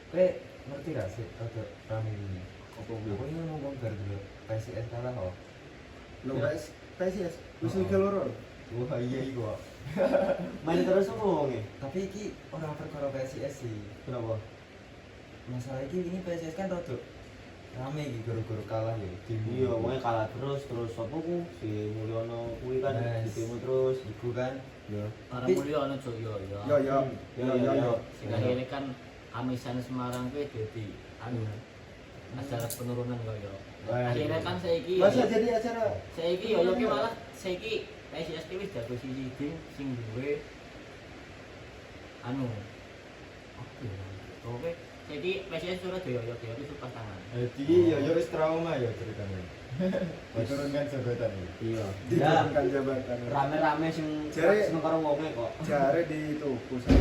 Kayak ngerti gak sih rada rame ini? Apa ini ngomong gara-gara PSIS kalah kok. Lho PSIS wis liga loro. Wah iya iku kok. Main terus apa ngomongnya? Tapi iki ora perkara PSIS sih. Kenapa? Masalah ini PSIS kan rada rame iki gara-gara kalah ya. Iya, pokoknya kalah terus apa ku si Mulyono kuwi kan Yes. di demo terus. Iku kan Ya. Para Tapi- mulia ana cuk yo. Yo. Sing akhirnya kan Amisan Semarang kuwi dadi anu acara penurunan kok yo. Wah, Akhirnya kan saiki Masa jadi acara saiki yo ki malah saiki PSIS ki wis dadi siji tim sing duwe anu oke oke saiki PSIS Surabaya yo yo itu pasangan Jadi ya wis trauma ya ceritanya. Diturunkan jabatan ini. Iya. Ya, diturunkan jabatan. rame-rame sing Jare- seneng karo ngomongnya kok. Jare di itu pusat.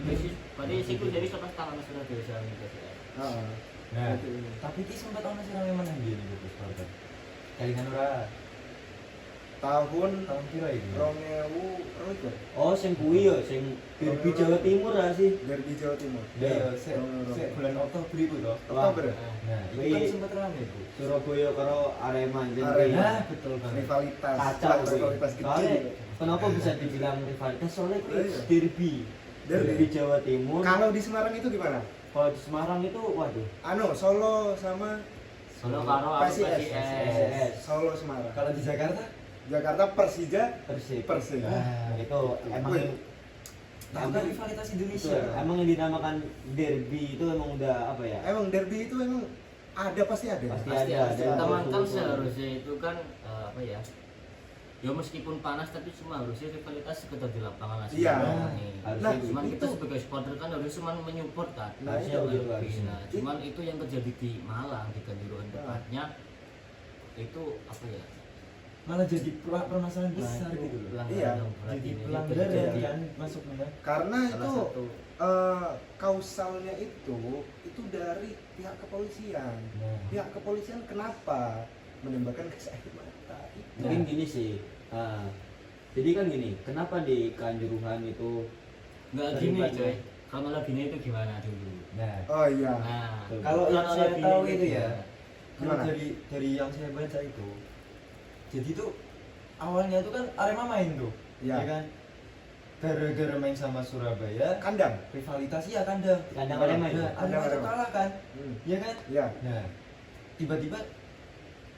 PSIS berarti siku jadi pasangan Surabaya sama PSIS Heeh. Nah, Itu. tapi iki sempat ono sing rame menang dia nih Gus Partai. Kelingan ora Tahun tahun piro iki? 2000 Oh, sing kuwi ya sing derby Jawa Timur lah sih. Derby Jawa Timur. Ya, sik bulan Oktober iku to. Oktober. Nah, itu kan Wih. sempat rame itu. Surabaya karo Arema anjir. Arema. Nah, betul banget. Rivalitas. Kacau kuwi. Rivalitas Soalnya gede. kenapa bisa dibilang rivalitas? Soalnya kuwi Iya. derby. Derby. Derby Jawa Timur. Kalau di Semarang itu gimana? Kalau di Semarang itu waduh. Solo sama Solo karo aku PSIS. PSIS Solo Semarang. Kalau di Jakarta, Jakarta Persija Persib. Persib. Nah, Itu emang Wih. tapi rivalitas itu, Indonesia. emang yang dinamakan derby itu emang udah apa ya? Emang derby itu emang ada pasti ada. Pasti pasti ada, ada. ada. Teman kan Betul-betul. seharusnya itu kan apa ya? Ya meskipun panas tapi cuma harusnya rivalitas sekedar di lapangan aja. Iya. Harusnya Nah, gitu. Cuman kita itu- sebagai supporter kan harus cuma menyupport kan. Nah, Harusnya itu. begitu harusnya. Nah, cuman itu yang terjadi di Malang di Kanjuruhan tepatnya itu apa ya? Malah jadi permasalahan Nah, besar itu gitu loh. pelanggaran Iya, yang berat Jadi ini. pelanggaran Terjadi kan masuknya. Karena salah itu satu kausalnya itu dari pihak kepolisian. Nah, Pihak kepolisian kenapa menembakkan gas air mata? Itu. Mungkin gini sih. Nah, jadi kan gini, kenapa di Kanjuruhan itu nggak gini terlibat, coy. Kronologinya itu gimana dulu? nah, Oh iya. Nah, kalau yang saya kronologinya tahu itu ya, kalau Gimana? dari yang saya baca itu, jadi tuh awalnya tuh kan Arema main tuh, Iya. ya kan? Gara-gara main sama Surabaya, Kandang. rivalitas ya kandang. Kandang Arema itu. Nah, Arema itu Arema. kalah kan, Hmm. ya kan? Iya. Nah, tiba-tiba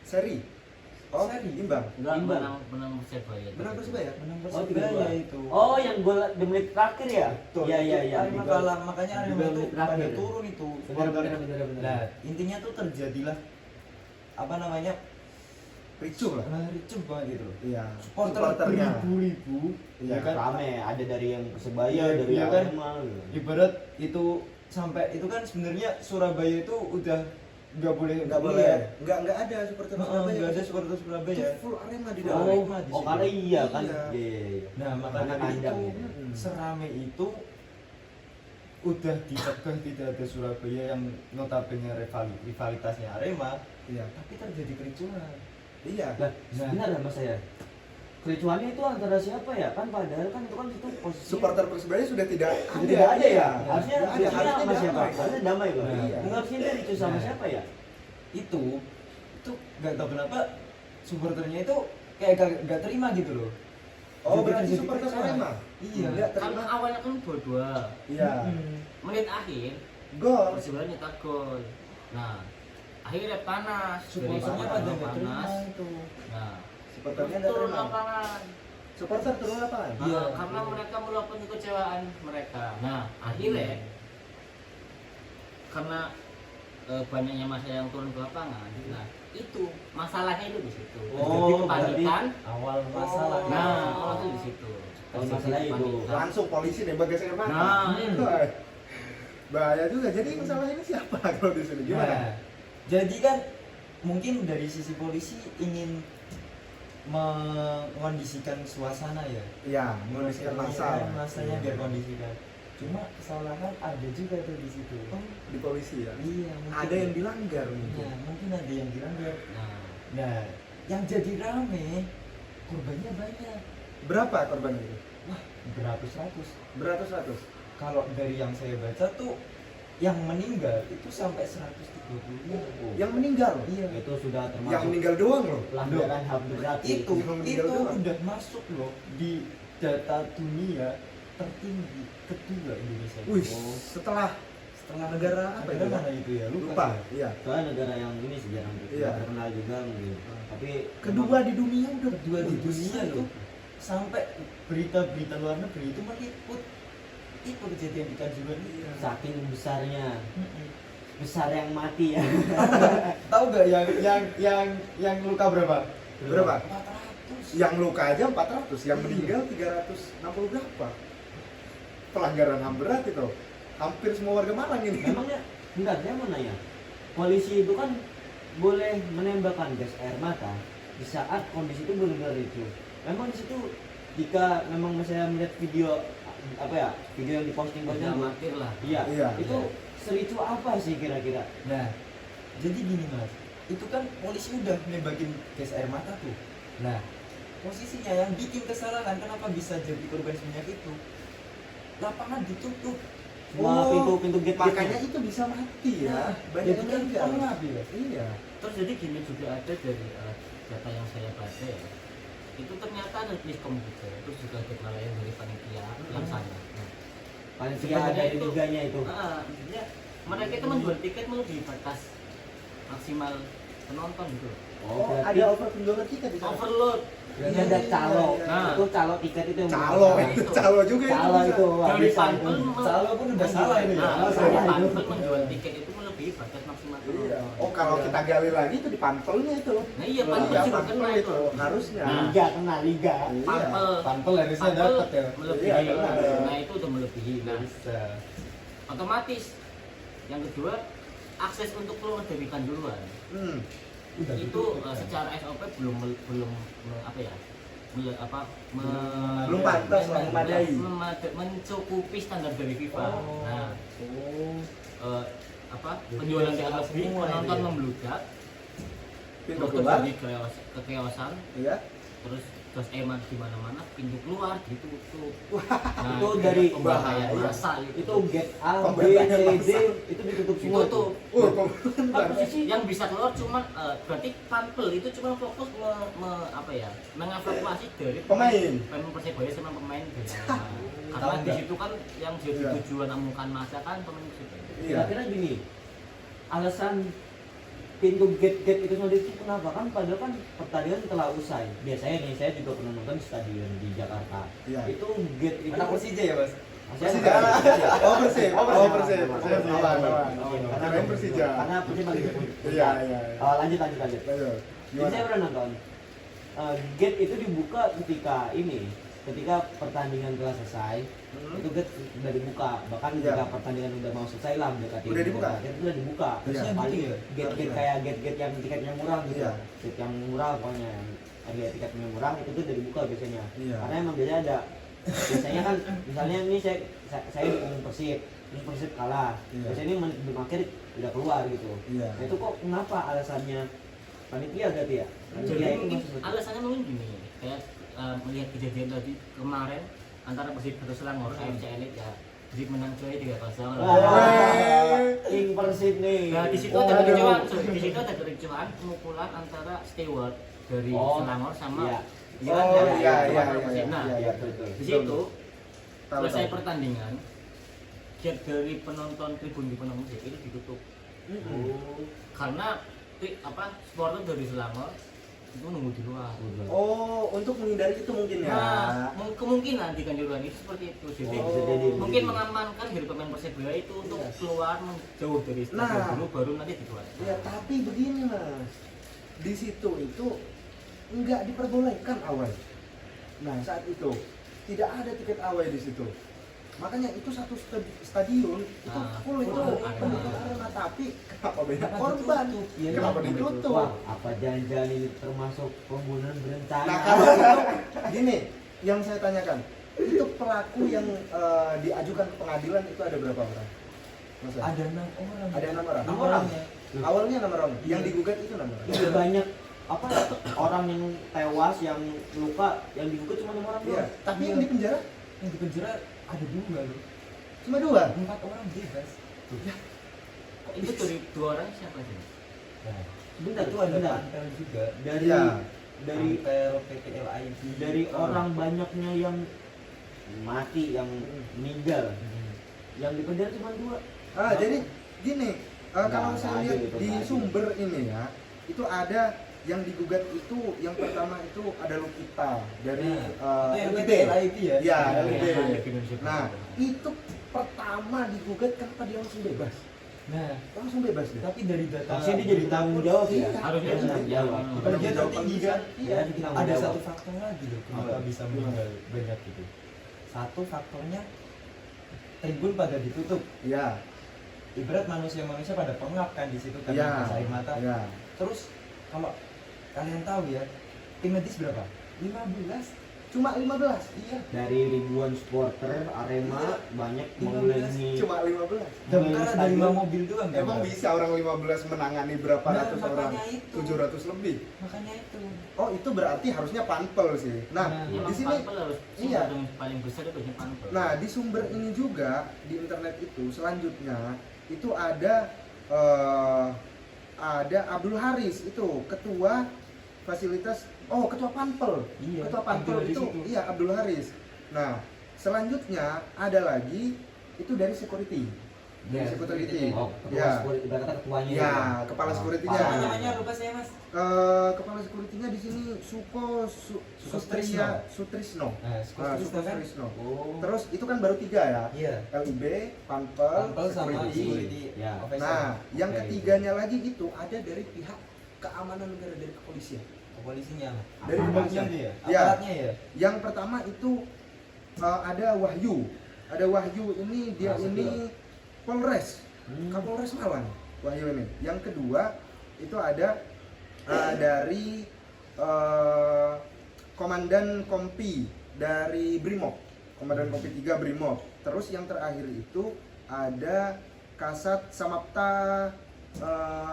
Seri. Oh, Seri. imbang. enggak Imbang. menang Persebaya. Menang Persebaya. menang Oh, Persebaya itu. Oh, yang gol di menit terakhir ya? Betul, Iya, itu iya, iya. Arema Di gol. kalah, makanya di Arema gol itu menit pada terakhir. turun itu. Benar, supporternya. benar, benar. Nah, intinya tuh terjadilah apa namanya? Ricuh lah. Ricuh banget gitu. Iya. Supporter Supporternya. beribu-ribu, Iya. ya kan? Rame, ada dari yang Persebaya, Iya, dari iya kan? Arema gitu. Ibarat itu sampai itu kan sebenarnya Surabaya itu udah nggak boleh Nggak ada supporter Surabaya. nggak ada supporter Surabaya. Itu full Arema di Full dalam. Arema di Oh, situ. karena iya kan. Iya. Iya, iya. Nah makanya Karena kandang itu ya. serame itu udah dicegah tidak ada Surabaya yang notabene rivalitasnya Arema, Iya. tapi terjadi kericuhan. Iya. Lah, sebenarnya mas saya. Kericuannya itu antara siapa ya? Kan padahal kan itu kan itu posisi Supporter Persebaya sudah tidak sudah tidak ada ya. Iya. Harusnya Tidak ada. harusnya sama Harusnya siapa? damai. Harusnya damai kok. Nah, iya. Harusnya dia ricu sama Nah. siapa ya? Itu nggak tahu kenapa supporternya itu kayak gak terima gitu loh. Oh, Jadi berarti terjadi supporter kericuhan. Arema. Iya. Nggak Kan terima. awalnya kan 2-2. Iya. Menit akhir Gol. Persebaya nyetak gol. Nah, akhirnya panas. Supporternya Dari pada sana nggak terima panas. itu. Nah, Supporternya terus nggak turun terima. lapangan. Supporter turun lapangan. Iya. Karena mereka meluapkan kekecewaan mereka. Nah, akhirnya karena banyaknya masa yang turun ke lapangan. Nah, itu masalahnya itu di situ. Oh, Jadi kepanikan. Awal masalah. Nah, awal itu di situ. Oh, masalah itu. Kepanikan. Langsung polisi nembak gas air mata. Nah, Wah, bahaya juga. Jadi masalah ini siapa kalau di sini? Gimana? Nah, jadi kan mungkin dari sisi polisi ingin mengkondisikan suasana ya. Iya, mengondisikan masa. Masanya biar kondisikan. Cuma kesalahan ada juga tuh di situ. Di polisi ya. Iya, mungkin. Ada yang dilanggar Iya, mungkin. mungkin ada yang dilanggar. Nah, Nah, yang jadi rame korbannya banyak. Berapa korban itu? Wah, beratus-ratus. Beratus-ratus. Kalau dari yang saya baca tuh yang meninggal itu sampai 130. Yang meninggal. Iya. Itu sudah Yang termasuk meninggal doang loh. pelanggaran HAM berat. Itu Yang meninggal itu doang. udah masuk loh di data dunia tertinggi kedua Indonesia. Wih, Oh. setelah negara apa itu? Negara mana itu ya? Lupa. Iya. Soalnya negara yang ini sih jarang Iya. terkenal juga mungkin. Tapi Kedua di dunia udah Kedua di dunia besar tuh sampai berita-berita luar negeri itu meliput itu kejadian di Kanjuruhan itu. saking besarnya, Mm-mm. besar yang mati ya. Tahu nggak yang luka berapa? Berapa? 400. Yang luka aja 400, yang meninggal 360 berapa? Pelanggaran HAM berat itu. Hampir semua warga Malang ini. Memangnya enggak, saya mau nanya. Polisi itu kan boleh menembakkan gas air mata di saat kondisi itu benar-benar itu. Memang di situ jika memang saya melihat video apa ya, video yang diposting Udah amatir lah. iya, Iya. itu sericu apa sih kira-kira? Nah, jadi gini mas, itu kan polisi udah nembakin gas air mata tuh. Nah, posisinya yang bikin kesalahan kenapa bisa jadi korban sebanyak itu? Lapangan ditutup. Cuma pintu gate Makanya itu bisa mati ya. Banyak Jadi yang kan meninggal. pengap ya. Iya. Terus jadi gini juga ada dari data yang saya baca ya, itu ternyata ada miskom juga, terus juga kelalaian dari panitia yang sana. Nah, paling tidak sebenarnya ada di itu- liganya itu. Ya, mereka itu menjual tiket melebihi batas maksimal penonton gitu. Oh, ada berarti over penjualan tiket di sana. Overload. berarti ada calo. Nah. Itu calo tiket itu yang Calo berbeda. itu, calo juga Calo bisa. itu wah, Dari bisa panpel itu. Calo pun udah salah ini ya. Nah, Salah dari itu. panpel menjual tiket itu melebihi batas maksimal Iya. penonton. Oh, kalau kita gali lagi itu di panpelnya itu. Nah iya, panpel Iya, juga panpel kena itu itu. harusnya. Nah. Liga kena liga. Iya. Panpel Panpel harusnya panpel dapat ya. melebihi. Iya, benar. Nah itu udah melebihi. Nah Bisa. otomatis yang kedua akses untuk keluar dari Kanjuruhan Hmm. Udah itu secara SOP belum apa ya, Belum pantas lah, memadai. mencukupi standar dari FIFA. Oh. Nah Oh. penjualan tiket salah lebih, semua ini penonton ya. membludak, Pintu terus keluar. terjadi kekeosan, Iya. terus gas air mata di mana-mana, pintu keluar ditutup. Itu dari pembahayaan bahaya. massa itu. Itu gate A, B, Pemberdayaan C, D massa. itu ditutup semua. Ditutup. Oh, Kan posisi yang bisa keluar cuma berarti panpel itu cuma fokus mengevakuasi dari Pemain. Persebaya sama pemain dari karena Tahu di nggak? situ kan yang jadi Iya. tujuan amukan masa kan pemain Persebaya. Iya. Kira-kira gini, alasan pintu gate itu sendiri itu kenapa? Kan padahal kan pertandingan telah usai. Biasanya nih saya juga pernah nonton di stadion di Jakarta. Iya. Itu gate itu Anak Persija ya mas? Persija. Oh, Persib. Oh, Oh, Persib. Persib. Persib. Awan, awan. Karena Kirain Persija. Karena Persib lagi Iya, iya. Oh, lanjut. Ayo. Jadi saya Gimana? pernah nonton. Gate itu dibuka ketika pertandingan telah selesai. Hmm. Itu gate sudah dibuka. Bahkan Iya. ketika pertandingan udah mau selesai lah mendekati. Udah dibuka? Gate itu udah dibuka. Iya. Paling Gitu ya? gate-gate Iya. kayak gate-gate yang tiketnya murah gitu. Iya. Gate yang murah pokoknya. Harga tiketnya murah itu tuh udah dibuka biasanya. Iya. Karena emang biasanya ada. Biasanya kan misalnya ini saya dukung Persib, terus Persib kalah. Iya. Biasanya ini menit akhir udah keluar gitu. Iya. Nah, itu kok kenapa alasannya panitia berarti ya? Jadi Panitia itu mungkin maksudnya. alasannya mungkin gini, kayak melihat kejadian tadi kemarin antara Persib versus Selangor AFC Elite ya, Persib menang coy 3-0. Wah, King Persib nih. Nah di situ Oh, ada aduh. kericuhan, di situ ada kericuhan pemukulan antara steward dari Oh, Selangor sama iya. iya kan, Oh, dari iya, Persib. iya, Persib. iya, Nah, iya, iya, betul. di situ Tahu, selesai tahu. pertandingan, gate dari penonton tribun Musik itu ditutup karena supporter dari Selangor itu nunggu di luar. Oh, untuk menghindari itu mungkin ya. Nah, kemungkinan di Kanjuruhan itu seperti itu. Jadi Oh. Bisa jadi. mungkin mengamankan dari pemain Persebaya itu untuk Yes. keluar menjauh dari stadion Nah. dulu baru nanti dikeluar. Ya, tapi begini Mas. Di situ itu nggak diperbolehkan awal. Nah, saat itu tidak ada tiket awal di situ. Makanya itu satu stadion itu Ah, full itu full pendukung arena. arena, tapi kenapa banyak Kenapa korban? ditutup? Iya, Kenapa kenapa ditutup? Wah, apa jangan-jangan ini termasuk pembunuhan berencana? Nah, kalau itu gini, yang saya tanyakan, itu pelaku yang diajukan ke pengadilan itu ada berapa orang? Masa? Ada 6 orang. Ada 6 orang. 6 orang ya. Awalnya 6 orang. Yang Iya. digugat itu 6 orang. Lebih banyak orang yang tewas, yang luka, yang digugat cuma 5 orang Iya. doang. Tapi Iya. yang di penjara Yang di penjara ada 2 loh. cuma 2. 4 orang bebas. Kok itu dari dua orang siapa sih? Nah, Bentar, itu ada bentar. panpel juga. Dari Iya. dari Panpel PPLID. dari orang banyaknya yang mati, yang meninggal, yang dikejar cuma 2. Jadi gini, kalau Nggak saya adil lihat itu, di nggak adil. sumber ini ya, itu ada yang digugat itu yang pertama itu ada Lukita dari Nah, itu yang LIB. PPLID ya. Ya, Nah, LIB. yang di Indonesia. Nah, itu pertama digugat kenapa dia langsung bebas? Nah, Langsung bebas dia. tapi dari data Harusnya dia jadi tanggung jawab ya. Iya. Harusnya Dia tanggung jawab. Hmm. Bukan dia tertinggi kan? Iya, dia tanggung Ada jawab. satu faktor lagi loh kenapa Apa? bisa meninggal banyak gitu. Satu faktornya tribun pada ditutup. Iya. Ibarat manusia-manusia pada pengap kan di situ kan Iya. gas air mata. Iya. Terus kalau kalian tahu ya, tim medis berapa? 15. Cuma 15. Iya. Dari ribuan supporter Arema Iya. banyak 15, mengelilingi Cuma 15. Damkar ada 5 stadion. mobil doang kan? Emang bisa orang 15 menangani berapa Nah, ratus orang? makanya itu. 700 lebih. Makanya itu. Oh, itu berarti harusnya panpel sih. Nah, Nah, Ya, di sini panpel harus iya. sumber yang paling besar itu harusnya panpel. Nah, di sumber ini juga di internet itu selanjutnya itu ada Abdul Haris itu ketua fasilitas ketua Panpel. Iya, Ketua Panpel Abdul Haris itu itu. iya Abdul Haris. Nah, selanjutnya ada lagi itu dari security. Dari Ya, security. security. Oh, ketua Ya. security, ibarat kata ketuanya. Ya, itu. kepala Oh, security-nya. Apa paham. namanya lupa saya Mas. Kepala security-nya di sini Sutrisno. Sutrisno. Nah, Suko Sutrisno kan? Sutrisno. Oh. Terus itu kan baru 3 ya. Iya. LIB, Panpel, Panpel sama security. security Ya. officer. Nah, yang Oke, ketiganya lagi itu ada dari pihak keamanan negara dari kepolisian. kepolisinya. Dari Aparatnya kepolisian. itu ya. Iya. Aparatnya ya. Yang pertama itu ada Wahyu. Ada Wahyu ini dia Masuk ini Polres, Kapolres Malang. Wahyu ini. Yang kedua itu ada dari Komandan Kompi dari Brimob. Komandan Kompi 3 Brimob. Terus yang terakhir itu ada Kasat Samapta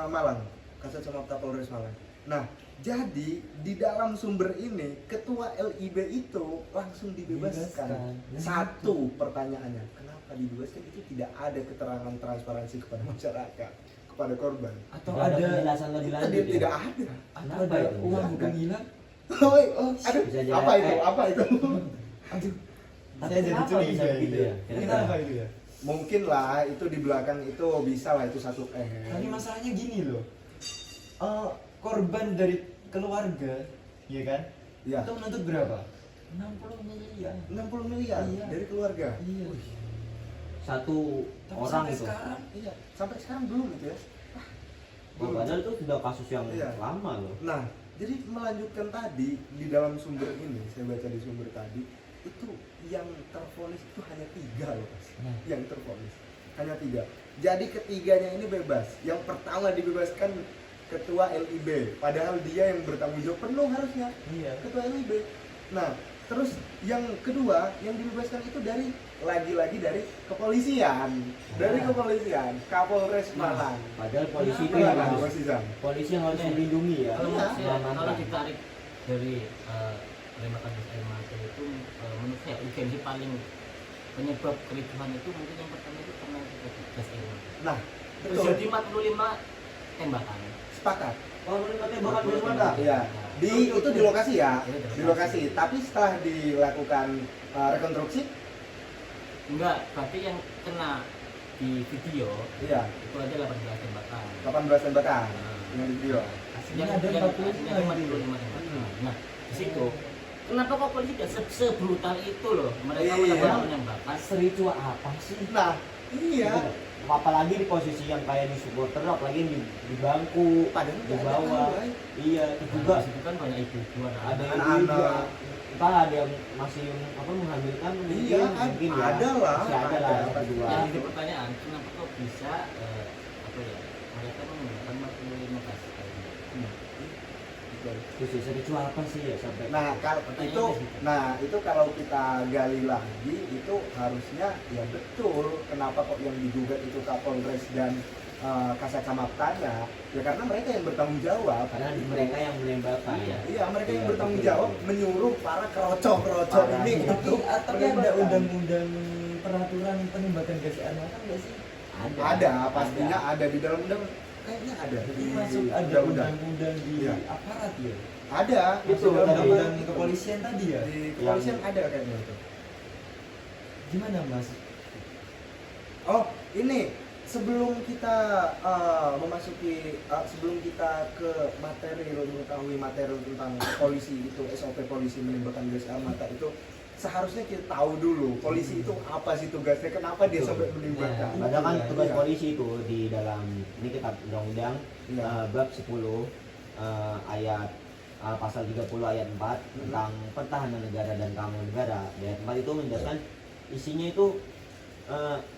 Malang. Kasat Samapta Polres Malang. Nah, jadi di dalam sumber ini ketua LIB itu langsung dibebaskan. Dibebaskan. Satu pertanyaannya, kenapa dibebaskan? Itu tidak ada keterangan transparansi kepada masyarakat, kepada korban. Atau Tidak ada ada penjelasan lebih Itu lanjut. ya? tidak ada. atau Kenapa ada itu? uang Iya, bukan kan? hilang. Aduh, Bisa jadi. apa itu? Apa itu? Aduh. Tapi Saya jadi kenapa curiga bisa gitu begitu ya. ya? Kenapa itu ya? Mungkin lah itu di belakang itu bisa lah itu satu Tapi masalahnya gini loh. Korban dari keluarga, ya kan? Ya. Itu menuntut berapa? 60 miliar. 60 miliar Iya. dari keluarga. Iya. Satu Tapi orang sampai itu. sekarang Iya, sampai sekarang belum itu ya. Oh, padahal itu sudah kasus yang Iya. lama loh. Nah, jadi melanjutkan tadi di dalam sumber ini, saya baca di sumber tadi itu yang tervonis itu hanya 3 loh, Mas. Nah. Yang tervonis hanya 3. Jadi ketiganya ini bebas. Yang pertama dibebaskan ketua LIB, padahal dia yang bertanggung jawab penuh harusnya. Iya. Ketua LIB. Nah, terus yang kedua yang dibebaskan itu dari lagi-lagi dari kepolisian, dari Nah. kepolisian, Kapolres Malang. Padahal polisi itu Kenapa yang Gimana, harus, Mas Izam? polisi yang harus Nih, melindungi ya. Kalau Iya. menurut saya, Selamatkan. kalau ditarik dari tembakan gas air mata itu menurut saya urgensi paling penyebab kericuhan itu mungkin yang pertama itu karena gas air mata. Nah, betul. Terjadi 45 tembakan. Sepakat. Oh, mereka tembakan dari mana? Iya. Itu di lokasi ya, Iya, di di lokasi. Tapi setelah dilakukan rekonstruksi, Enggak, berarti yang kena di video iya, itu aja 18 tembakan. 18 tembakan Nah, dengan video. Aslinya ada 45 aslinya 45 tembakan. Nah, di situ kenapa kok polisi tidak sebrutal itu loh? Mereka Iya. melakukan penembakan. Sericu apa sih? Nah, iya. Apalagi di posisi yang kayak di supporter, apalagi di bangku, Padahal di nggak ada bawah. hal, Iya, itu Juga juga di situ kan banyak ibu-ibu ada yang Anak-anak. juga, entah ada yang masih menghamilkan Iya, mungkin ya. ada lah, Masih ada lah ada. yang kedua. yang jadi pertanyaan, kenapa kok bisa apa ya? Mereka menggunakan 45 gas air mata? Terus ya, sericu apa sih ya sampai Nah, kalau Pertanyaannya itu, di situ. itu kalau kita gali lagi, itu harusnya ya betul. Kenapa kok yang digugat itu Kapolres dan Kasat Samaptanya? Ya karena mereka yang bertanggung jawab. karena mereka yang menembakkan. Iya. Iya, mereka yang Iya, bertanggung betul. jawab menyuruh para kerocok-kerocok Para- ini Tapi untuk tapi ada menembakkan. undang-undang peraturan penembakan gas air mata enggak sih? Ada, pastinya ada di dalam undang, kayaknya ada. Jadi di masuk ada undang-undang. undang-undang di Iya. aparat ya. Ada, Itu, masuk dalam tadi. Undang-undang undang- kepolisian tadi ya. di kepolisian ada kayaknya itu. Gimana Mas? Oh, ini sebelum kita sebelum kita ke materi mengetahui materi tentang polisi itu SOP polisi menembakkan gas air mata itu seharusnya kita tahu dulu polisi itu apa sih tugasnya, kenapa dia Betul. sampai menembakkan. Ya, Padahal kan Iya, tugas iya. polisi itu di dalam ini kitab undang-undang Iya. bab 10 ayat pasal 30 ayat 4 tentang pertahanan negara dan keamanan negara. Di ayat 4 itu menjelaskan isinya itu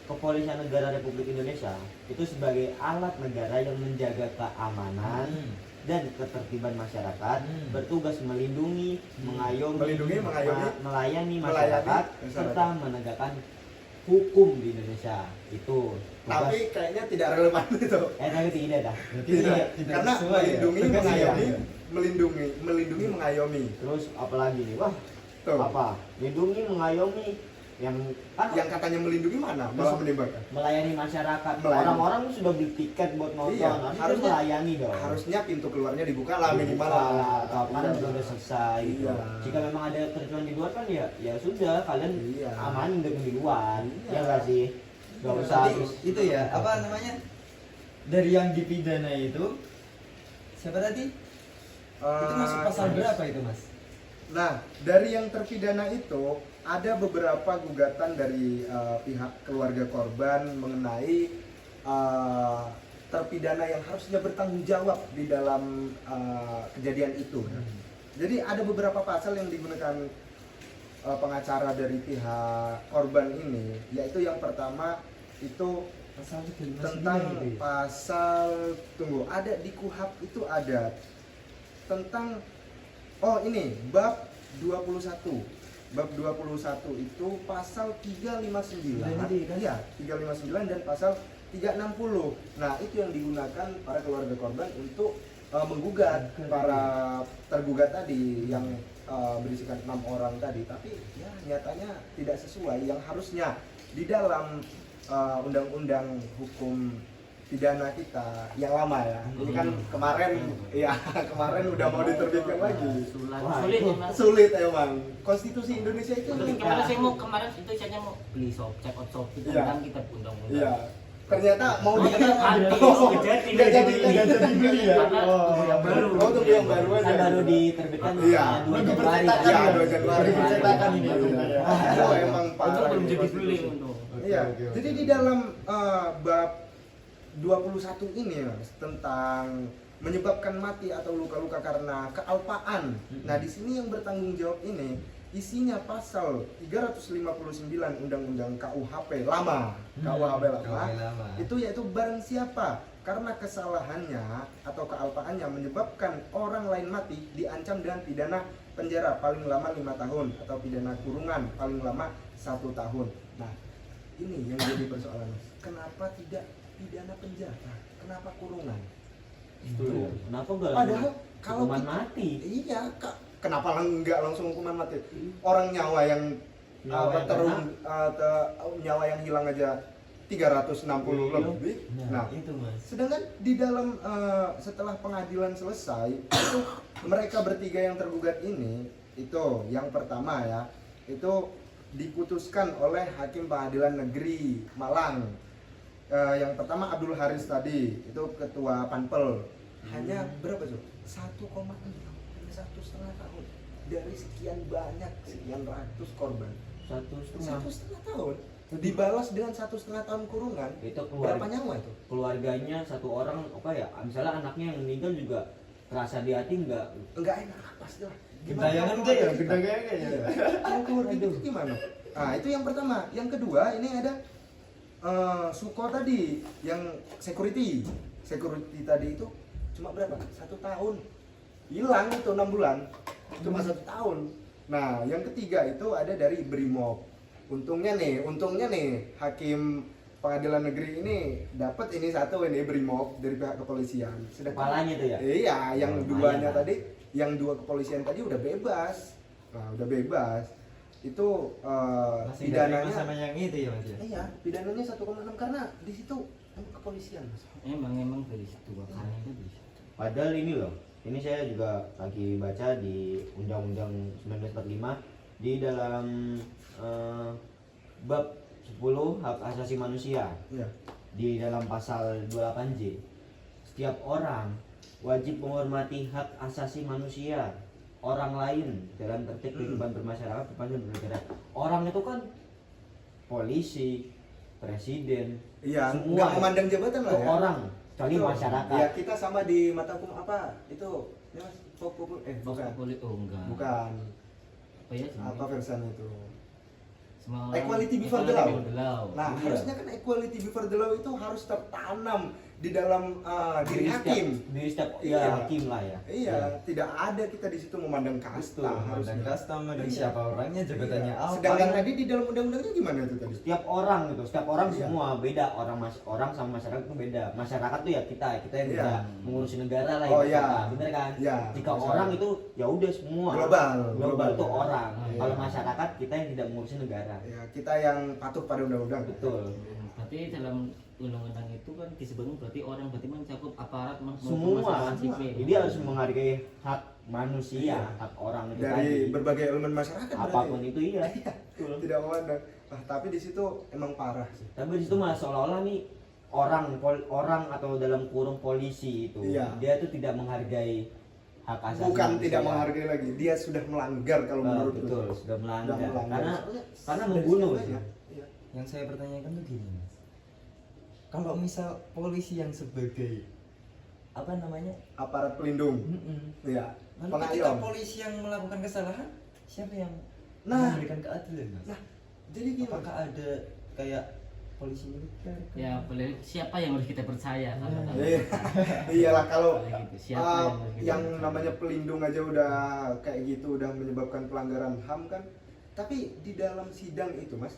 kepolisian negara Republik Indonesia itu sebagai alat negara yang menjaga keamanan dan ketertiban masyarakat, bertugas melindungi, mengayomi, melayani masyarakat, serta menegakkan hukum di Indonesia. Itu tugas. Tapi kayaknya tidak relevan itu. Tapi tidak dah. Tidak, tidak karena sesuai ya. melindungi, Tugasnya mengayomi, ya. melindungi, mengayomi. Terus apalagi nih? Wah, Tuh. apa? Lindungi, mengayomi, yang kan Yang katanya melindungi mana? Malah menembakkan. melayani masyarakat. Melayani. Orang-orang sudah beli tiket buat nonton, Iya, harusnya harusnya- melayani dong. Harusnya pintu keluarnya dibuka lah minimal Dibuka lah. lah, atau kan Iya. sudah selesai gitu. Iya. Jika memang ada kericuan di luar kan ya sudah kalian Iya. amanin dengan di luar. Iya. Ya enggak sih? Gak Iya, usah Nanti terus itu ya, apa namanya? Dari yang dipidana itu siapa tadi? Itu masuk pasal berapa itu, Mas? Nah, dari yang terpidana itu ada beberapa gugatan dari pihak keluarga korban mengenai terpidana yang harusnya bertanggung jawab di dalam kejadian itu. Jadi ada beberapa pasal yang digunakan pengacara dari pihak korban ini, yaitu yang pertama itu Pasal 59 tentang gitu ya? pasal ada di KUHAP itu ada tentang ini bab 21 itu pasal 359 Nah, ini kan? ya 359 dan pasal 360. Nah itu yang digunakan para keluarga korban untuk menggugat para tergugat tadi yang berisikan 6 orang tadi, tapi ya nyatanya tidak sesuai yang harusnya di dalam undang-undang hukum pidana kita yang lama ya. Ini kan kemarin kemarin udah mau diterbitkan lagi. Sulit ya Mas. Sulit emang. Konstitusi Indonesia itu Kemarin saya mau itu chatnya mau beli check out Shopee Iya. tentang kita undang-undang. Iya. Ternyata mau Oh, bikin ternyata anti. nggak jadi beli ya. Karena yang baru. Oh, tunggu yang baru aja. kan baru diterbitkan Iya. 2 Januari. Iya, 2 Januari. Dipercetakan ini sebenarnya. Oh, emang Itu parah. belum ini jadi konstitusi. beli untuk. Iya. Jadi di dalam bab 21 ini Mas, tentang menyebabkan mati atau luka-luka karena kealpaan. Nah, di sini yang bertanggung jawab ini isinya pasal 359 Undang-Undang KUHP lama. KUHP lama. Itu yaitu barang siapa karena kesalahannya atau kealpaannya menyebabkan orang lain mati diancam dengan pidana penjara paling lama 5 tahun atau pidana kurungan paling lama 1 tahun. Nah, ini yang jadi persoalan Mas. Kenapa tidak pidana penjara? Kenapa kurungan? Itu. Kenapa enggak Padahal kalau hukuman kita- mati? Iya, Kak. Kenapa enggak langsung hukuman mati? Orang nyawa yang Nyawa yang nyawa yang hilang aja 360 Iya. lebih. Nah, Nah, itu Mas. sedangkan di dalam setelah pengadilan selesai itu mereka bertiga yang tergugat ini itu yang pertama ya itu diputuskan oleh Hakim Pengadilan Negeri Malang. Yang pertama Abdul Haris tadi itu ketua Panpel. Hanya berapa tuh? 1,6 hanya 1,5 tahun dari sekian banyak sekian ratus korban. 1,5. 1,5 tahun dibalas dengan 1,5 tahun kurungan. Itu Berapa nyawa itu? keluarganya satu orang apa ya? Misalnya anaknya yang meninggal juga terasa di hati enggak Enggak enak pastilah. Gentayangan enggak ya? Gentayangan enggak ya? Yang keluarga itu gimana? Nah itu yang pertama. Yang kedua ini ada Suko tadi yang security tadi itu cuma berapa? 1 tahun hilang itu 6 bulan cuma 1 tahun. Nah yang ketiga itu ada dari Brimob. Untungnya nih Hakim Pengadilan Negeri ini dapat ini satu ini Brimob dari pihak kepolisian. kepalanya tuh ya? Iya, yang Lumayan, duanya kan? tadi, yang 2 kepolisian tadi udah bebas. Nah, udah bebas. Itu Masih pidananya pidananya sama yang itu ya Mas ya. iya, pidananya 1,6 karena di situ kepolisian, Mas. emang dari situ makanya itu dari situ. Padahal ini loh, ini saya juga lagi baca di Undang-Undang 1945 di dalam bab 10 hak asasi manusia. Iya. Di dalam pasal 28J, setiap orang wajib menghormati hak asasi manusia orang lain dalam tertib kehidupan bermasyarakat, berpandangan bernegara. Orang itu kan polisi, presiden, Iya, semua nggak memandang jabatan lah itu ya. orang, kecuali Betul. masyarakat. Ya, kita sama di mata hukum apa? Itu ya Mas, bukan. Boleh enggak. Bukan. Apa ya? Apa versinya itu? Semua Equality before the law. Nah, Iya. harusnya kan equality before the law itu harus tertanam di dalam diri hakim. Diri setiap Iya. ya hakim lah ya. Iya, tidak ada kita di situ memandang kasta dan harusnya. custom dan Iya. siapa orangnya, jabatannya Iya. apa. Sedangkan tadi di dalam undang-undangnya gimana itu tadi? Setiap orang gitu, setiap orang Iya. semua beda, orang sama masyarakat itu beda. Masyarakat tuh ya kita yang Iya. bisa mengurusi negara lah Oh, ibu iya. kota, bener kan? Iya. Jika Masyarakat. orang itu ya udah semua Global tuh ya. orang. Iya. Kalau masyarakat kita yang tidak mengurusi negara. Ya, kita yang patuh pada undang-undang. Betul. Berarti dalam undang-undang itu kan disebutkan berarti orang berarti mencakup aparat maupun Semua. masyarakat sipil. Jadi harus menghargai hak manusia, Iya. hak orang itu Dari tadi. berbagai elemen masyarakat Apapun berarti. itu iya. Betul. Tidak memandang. Tapi di situ emang parah sih. Tapi di situ malah seolah-olah nih orang atau dalam kurung polisi itu Iya. dia tuh tidak menghargai hak asasi Bukan manusia. tidak menghargai lagi, dia sudah melanggar kalau menurut Betul, sudah melanggar. Karena Soalnya membunuh dari sih. situ aja. Iya. Yang saya pertanyakan tuh gini, Mas. Kalau misal polisi yang sebagai apa namanya? Aparat pelindung. Iya. Lalu ketika Pengayom. polisi yang melakukan kesalahan, siapa yang Nah. memberikan keadilan, Mas? Nah, jadi gini. Apakah ada kayak polisi militer? Ya boleh siapa yang harus kita percaya kalau Iya. kalau- Iya. Iyalah kalau Boleh gitu. Siapa uh, harus kita yang percaya? namanya pelindung aja udah kayak gitu udah menyebabkan pelanggaran HAM kan. Tapi di dalam sidang itu, Mas,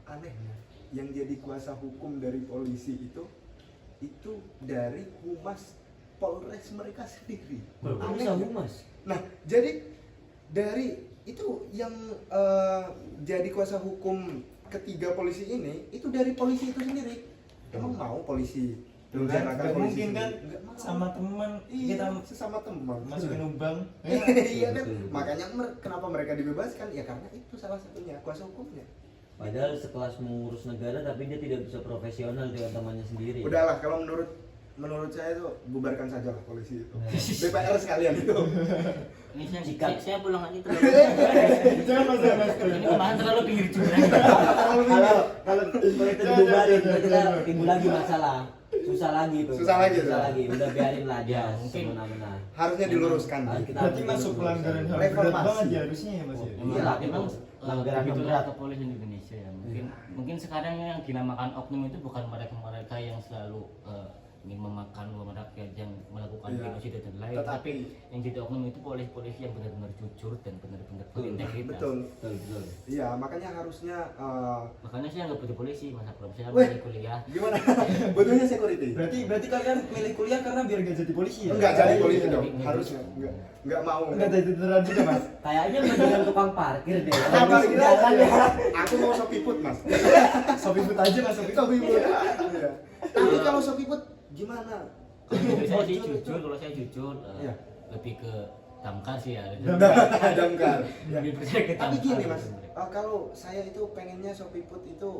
anehnya yang jadi kuasa hukum dari polisi itu dari humas Polres mereka sendiri. Kok bisa Anehnya. humas? Nah, jadi dari itu yang jadi kuasa hukum ketiga polisi ini itu dari polisi itu sendiri. Emang mau polisi Tuh kan, menjarakan nggak polisi mungkin kan sendiri? Nggak mau. sama teman Iya, kita sesama teman masukin lubang. iya kan, Betul, betul. makanya kenapa mereka dibebaskan ya karena itu salah satunya kuasa hukumnya. Padahal sekelas mengurus negara tapi dia tidak bisa profesional dengan temannya sendiri. Udahlah, kalau menurut saya itu bubarkan saja lah polisi itu. Nah. DPR sekalian itu. Ini Jika- saya pulang aja terlalu Jangan Mas, jangan, Mas. ini kemarin terlalu pinggir jurang. kalau itu dibubarin kita timbul lagi masalah. Susah lagi tuh. Susah lagi tuh. Udah biarin lah aja Ya, mungkin. semena-mena. Harusnya diluruskan. Harus kita Berarti ambil masuk dulu. pelanggaran HAM Reformasi. berat banget ya harusnya ya, Mas ya. Iya, Memang, itu memang pelanggaran begitulah berat. kepolisian Indonesia ya. Mungkin sekarang yang dinamakan oknum itu bukan mereka yang selalu ingin memakan uang rakyat yang melakukan Iya. genosida dan lain, Tetapi- tapi yang jadi oknum itu polisi yang benar-benar jujur dan benar-benar Betul. berintegritas. Betul. Betul. Iya, makanya harusnya Makanya saya nggak butuh polisi, masa belum saya Weh. mulai kuliah. gimana? Butuhnya security. Berarti kalian milih kuliah karena biar gak jadi polisi ya? Enggak jadi Iya, polisi iya. dong. Harusnya enggak mau. Enggak jadi tentara juga, Mas. Kayaknya mendingan tukang parkir deh. Apa Harus kira jalan ya. Aku mau sopiput, Mas. Sopiput aja, Mas. Sopiput. Iya. Tapi kalau sopiput gimana? Kalau saya sih jujur, kalau saya jujur Iya. lebih ke damkar sih ya. Damkar. Lebih percaya ke Tapi damkar gini, Mas, sebenarnya. kalau saya itu pengennya sopiput itu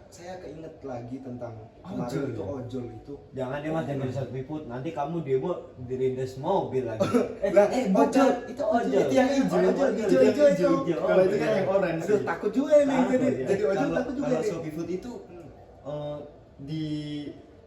saya keinget lagi tentang Ojol, kemarin itu ya? ojol itu. Jangan deh mas, jangan satu piput. Nanti kamu demo dirindes mobil lagi. Lah, bukan. itu Ojol. Itu yang hijau, Ojol, hijau, hijau hijau. itu. Kalau itu kan yang orange. Aduh, takut juga ini Takut, jadi ya. jadi ojol takut juga Kalau nih. Sopiput itu di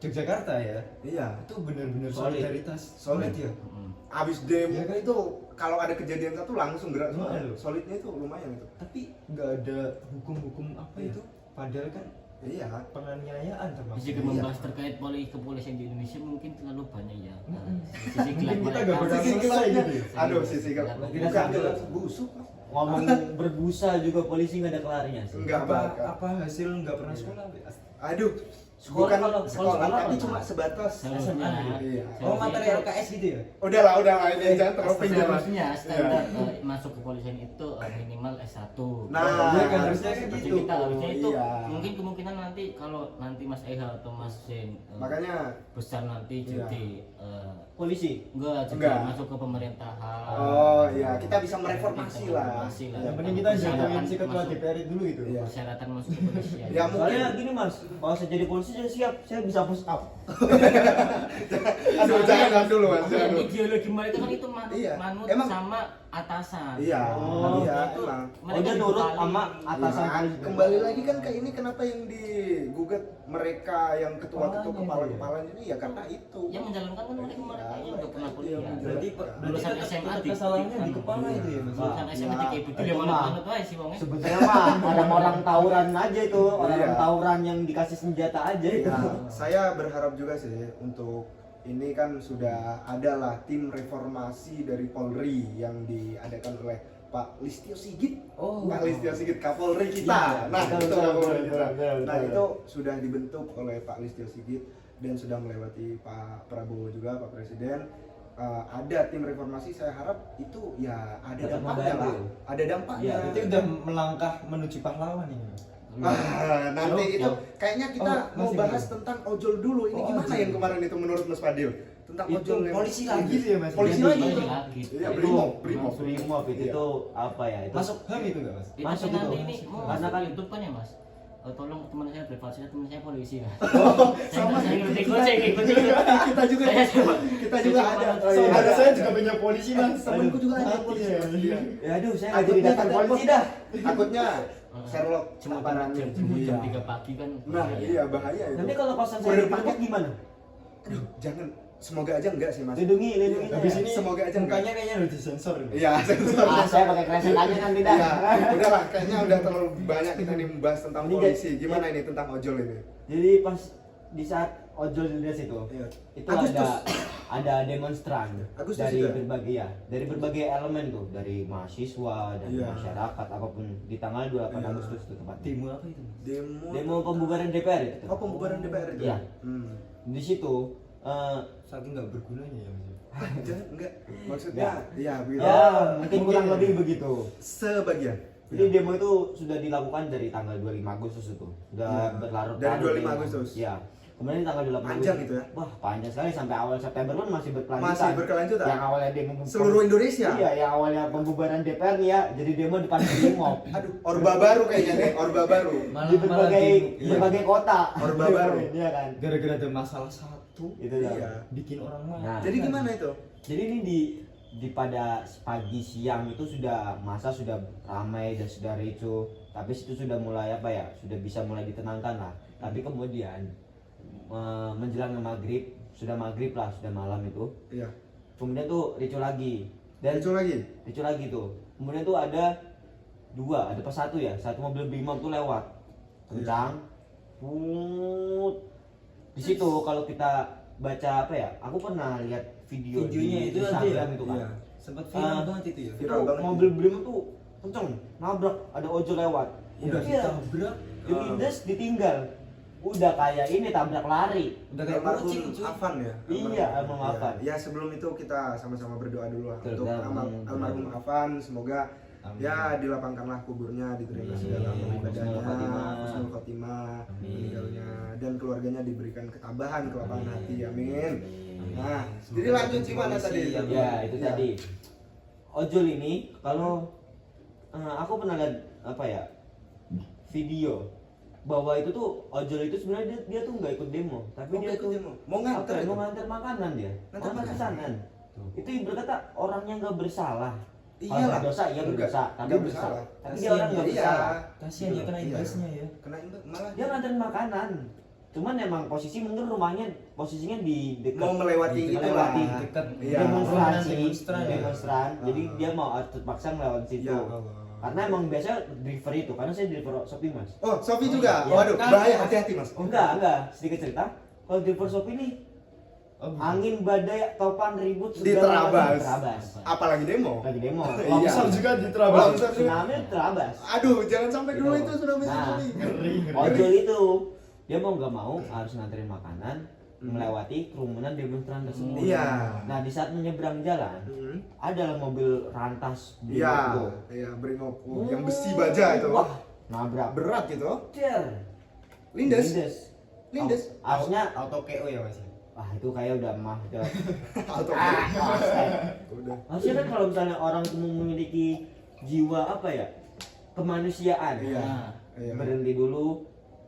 Yogyakarta ya, Iya. itu benar-benar Solid. solidaritas. Solid. ya. Mm. Abis demo Iya kan? itu kalau ada kejadian satu langsung gerak semua. Iya, loh. Solidnya itu lumayan itu. Tapi nggak ada hukum-hukum apa Iya. itu. Padahal kan Iya. penganiayaan termasuk. Jika Iya. membahas terkait kepolisian di Indonesia mungkin terlalu banyak ya. Mm-mm. Sisi Mungkin gelap kita mereka. nggak pernah Sisi selesai gelapnya. gitu ya. Aduh, sisi gelap. Kita Bukan sambil- gelap busuk. Mas. Ngomong berbusa juga polisi nggak ada kelarnya sih. Enggak apa bakal. apa hasil nggak pernah sekolah? Aduh, Sekolah Bukan kalau sekolah, tapi apa? cuma sebatas Seharusnya. Iya. Oh, materi LKS gitu ya? Udahlah ini jangan terlalu pinjam lah. Seharusnya standar masuk kepolisian itu minimal S1. Nah, Iya kan, harusnya kan Berarti gitu. kita harusnya itu Iya. mungkin kemungkinan nanti kalau nanti Mas Eha atau Mas Zen Makanya besar nanti Iya. jadi polisi. enggak jadi Enggak. masuk ke pemerintahan. oh iya, kita bisa mereformasi lah. Mereformasi lah. Yang penting kita jatuhin Persyaratan si ketua masuk- DPR dulu gitu. Iya. persyaratan masuk ke polisian. Ya, mungkin. Soalnya gini mas, kalau saya jadi polisi saya siap, saya bisa push up. Aduh, jangan dulu Mas, Makanya jangan dulu. ideologi mereka kan itu manut, Iya. manut Emang- sama atasan. Iya, Oh, iya itu emang. Oh dia nurut sama atasan Ya, polisi. kembali lagi kan ke ini kenapa yang digugat mereka yang ketua-ketua kepala ini ya karena itu. Yang menjalankan kan mereka mereka yang udah pernah Iya, kuliah. menjalankan. Berarti Lulusan tetap- SMA tetap di- kesalahannya di di- kepala itu ya Mas. Lulusan SMA Ya, di kayak gitu itu dia mah. manut aja sih wongnya. Sebetulnya mah orang-orang tawuran aja itu, orang Iya. tawuran yang dikasih senjata aja itu. Nah, saya berharap juga sih untuk ini kan sudah ada lah tim reformasi dari Polri yang diadakan oleh Pak Listio Sigit. Oh. Pak Listio Sigit Kapolri kita. Iya, Nah, betul, itu betul, Kapolri betul, kita. betul, Nah, betul. itu sudah dibentuk oleh Pak Listio Sigit dan sudah melewati Pak Prabowo juga, Pak Presiden. Ada tim reformasi, saya harap itu ya ada Tetap dampaknya lah. membantu. Ada dampaknya. Iya, Berarti udah melangkah menuju pahlawan ini. Nanti Yo, itu yo. kayaknya kita Oh, mau masih bahas belum. tentang ojol dulu. Ini Oh, gimana ojol. yang kemarin itu menurut Mas Fadil? Tentang Itu ojol yang polisi lagi tuh ya, Mas? Polisi Jadi lagi polisi itu. lagi. Iya, Itu Brimob. Brimob itu Iya. tuh apa ya? Itu Masuk HAM itu enggak Mas? Itu Masuk kan nanti itu. ini mau Karena masuk kan- YouTube kan ya Mas. Tolong teman saya privasi, teman saya polisi lah. Sama saya kita ikut juga. saya ikut juga. Kita juga Saya sama. kita juga Saya ada. sama. Saudara Iya. saya juga punya polisi Mas. Temanku juga ada Aduh, polisi. iya. Iya. ya aduh saya nggak jadi Takutnya datang kita polisi dah. Takutnya Sherlock Cuma tamparannya. jam Iya. 3 pagi kan. Nah, iya bahaya itu. Nanti kalau kosan Kurir saya paket. dipakai gimana? Aduh, jangan. Semoga aja enggak sih, Mas. Lindungi saya. Habis ini Semoga aja mukanya kayaknya udah disensor ini. Iya, sensor. Ah, saya pakai kresek aja nanti dah. Iya, udahlah, kayaknya udah terlalu banyak kita nih membahas tentang Ini polisi. jadi- Gimana ini tentang ojol ini? Jadi pas di saat ojol di situ, Iya. itu Agustus. ada demonstran Agustus dari juga? berbagai ya, dari berbagai elemen tuh, dari mahasiswa dan Iya. masyarakat apapun di tanggal 28 Iya. Agustus itu tepatnya. Demo apa itu Mas? Demo pembubaran DPR itu. Oh, pembubaran DPR itu? Iya. Hmm. Di situ Saking nggak bergunanya ya Mas. Jangan, enggak. Maksudnya, ya begitu. ya mungkin kurang lebih begitu. Sebagian. Jadi demo itu sudah dilakukan dari tanggal 25 Agustus itu. Sudah Iya. berlarut-larut. Dari 25 demo. Agustus. Iya. Kemudian tanggal 28 Panjang Agustus. itu ya? Wah, panjang sekali sampai awal September pun masih berkelanjutan. Masih berkelanjutan? Yang awalnya demo Seluruh Indonesia? Iya, yang awalnya pembubaran DPR nih ya, jadi demo depan Brimob. Aduh, Orba baru kayaknya nih, Orba baru. Di berbagai iya. berbagai kota. Orba baru. Iya kan. Gara-gara ada masalah satu Itu Iya. ya. bikin orang marah. Nah. Jadi gimana itu? Jadi ini di pada pagi siang itu sudah masa sudah ramai dan sudah ricuh, tapi itu sudah mulai apa ya, sudah bisa mulai ditenangkan lah. Tapi kemudian menjelang maghrib, sudah maghrib lah, sudah malam itu, Iya. kemudian tuh ricuh lagi dan Ricuh lagi? ricuh lagi tuh. Kemudian tuh ada pas satu ya, satu mobil Brimob tuh lewat kencang, di situ kalau kita baca apa ya, aku pernah lihat Videonya di itu ada Instagram ya? itu kan. Iya. Sempat viral Ah, banget itu ya. Itu Viral banget. mobil Brimob tuh kenceng, nabrak, ada ojol lewat. Udah Iya. ditabrak. Dilindas, ditinggal. Udah kayak ini tabrak lari. Udah kayak Almarhum kucing cuy. Afan ya? Iya, almarhum Iya. Afan. Ya sebelum itu kita sama-sama berdoa dulu lah Betul, untuk kita almarhum Afan, semoga Amin. ya dilapangkanlah kuburnya, diterima Amin. segala Husnul ibadahnya, khotimah. husnul khotimah, Amin. meninggalnya, dan keluarganya diberikan ketabahan, kelapangan Amin. hati, amin. Amin. Nah, jadi lanjut gimana tadi? Ya itu Iya. tadi. Ojol ini kalau aku pernah lihat apa ya video bahwa itu tuh ojol itu sebenarnya dia tuh nggak ikut demo, tapi Oh, dia nggak ikut tuh demo. Mau apa nganter ya, itu? mau nganter makanan dia, Nganter nganter makanan. pesanan. Itu berkata orangnya nggak bersalah. Kalau Iyalah. berdosa iya Enggak, berdosa, tapi enggak bersalah. bersalah. Tapi dia orang nggak Iya. bersalah. Kasihan ya kena Iya. imbasnya ya. Kena imbas malah Dia nganterin makanan. Cuman emang posisi mungkin rumahnya posisinya di dekat mau melewati itu lah. melewati dekat Iya. demonstrasi, Demonstran. demonstran. Jadi Ah. dia mau terpaksa melewati situ. Ya Allah. Karena emang biasa driver itu, karena saya driver Shopee mas. Oh, Sofi juga. Iya. Waduh, Kan- bahaya, hati-hati Mas. Enggak, sedikit cerita. Kalau driver Shopee nih, Oh, gitu. angin badai topan ribut Di segala macam Terabas. Terabas. Apalagi demo. Lagi demo. Iya. Longsor juga di Trabas. Longsor juga. Tsunami Terabas. Aduh, jangan sampai dulu Gitu. itu sudah Nah, Ngeri, ngeri. ojol itu dia mau nggak mau harus nganterin makanan melewati kerumunan demonstran tersebut. Iya. Nah di saat menyeberang jalan ada mobil rantas Iya, Brimob. iya Brimob yang besi baja itu. Wah, nabrak. Berat gitu. Der. Lindes. Lindes. Harusnya auto KO ya Mas. wah itu kayak udah mah udah. Auto. Udah. Harusnya kan kalau misalnya orang itu memiliki jiwa apa ya, kemanusiaan, Iya. Nah, Iya. berhenti dulu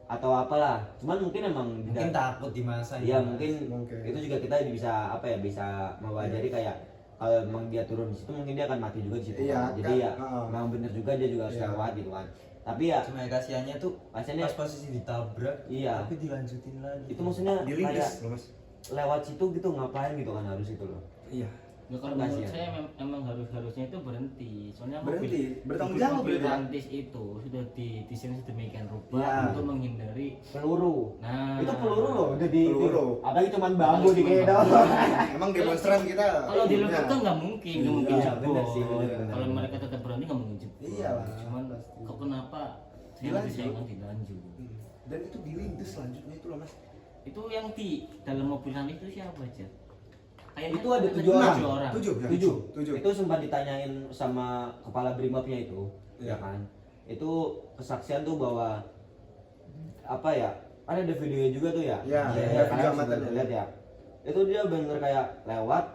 atau apalah. Cuman mungkin emang Mungkin takut di masa Iya itu, Mas. mungkin Mungkin. itu juga kita bisa apa ya, bisa mewajari kayak kalau emang dia turun di situ mungkin dia akan mati juga di situ. Iya, kan. Jadi kan, ya heeh. memang bener juga dia juga harus Iya. lewat gitu kan. Tapi ya Cuma kasihannya tuh Kasihannya- pas posisi ditabrak, Iya. tapi dilanjutin lagi. itu maksudnya Dilindes kayak loh Mas. lewat situ gitu ngapain gitu kan harus itu loh. Iya. ya kalau Kasihan. menurut saya emang harusnya itu berhenti. Soalnya Berhenti, bertanggung mobil jawab berarti ya? rantis itu sudah didesain sedemikian rupa Iya. untuk menghindari. Peluru. Nah, Itu peluru loh, udah di Peluru. apalagi cuman bambu Apalagi di kayak cuman doang. Emang demonstran kita. Kalau di punya. kan nggak mungkin, Iya, jebol. bener sih, bener. Kalau mereka tetap berani nggak mungkin jebol. Iyalah, Cuman pasti. kok kenapa saya Dilanjut. disayangkan dilanjut? Dan itu dilindes selanjutnya itu loh Mas. Itu yang di dalam mobil nanti itu siapa aja? Kayaknya Itu ada 7 Enam, orang. orang. 7 ya? 7. 7. Itu sempat ditanyain sama kepala Brimobnya itu, Iya. ya kan. Itu kesaksian tuh bahwa apa ya? Kan ada videonya juga tuh ya. Iya, ada kalian video sudah amatannya. lihat ya. Itu dia bener kayak lewat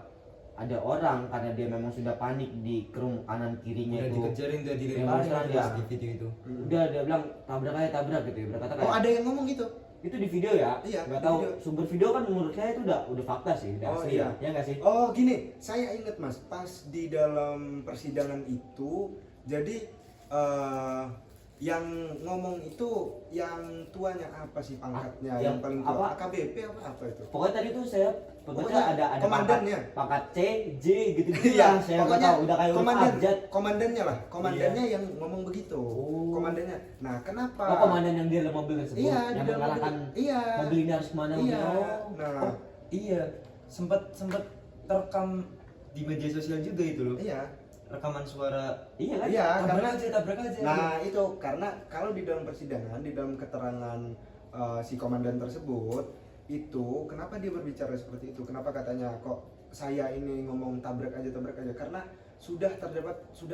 ada orang karena dia memang sudah panik di kanan kirinya udah itu. dikejarin, udah dilemparin Demonstran, terus ya. di video itu. Udah dia bilang tabrak gitu ya. Berkata kayak Oh, ada yang ngomong gitu. itu di video ya. Iya, Nggak di tahu video. sumber video kan menurut saya itu udah fakta sih, udah Oh, asli iya. ya nggak sih? Oh, gini, saya ingat Mas, pas di dalam persidangan itu jadi yang ngomong itu yang tuanya apa sih pangkatnya? Ah, yang yang paling tua apa? AKBP apa itu? Pokoknya tadi tuh saya Pokoknya ada komandannya. pangkat C, J gitu Iya, lah. Saya nggak pokoknya tahu udah kayak huruf abjad. komandannya lah, komandannya yang ngomong begitu. Oh. Komandannya. Nah, kenapa? Oh, komandan yang di dalam mobil tersebut Iya, di yang dalam mengarahkan mobil. Iya. mobil ini harus kemana? Iya. Oh. Nah, Iya, sempat terekam di media sosial juga itu loh. iya. Rekaman suara Iya kan? Iya, karena tabrak aja. nah itu karena kalau di dalam persidangan, di dalam keterangan si komandan tersebut itu kenapa dia berbicara seperti itu? Kenapa katanya kok saya ini ngomong tabrak aja karena sudah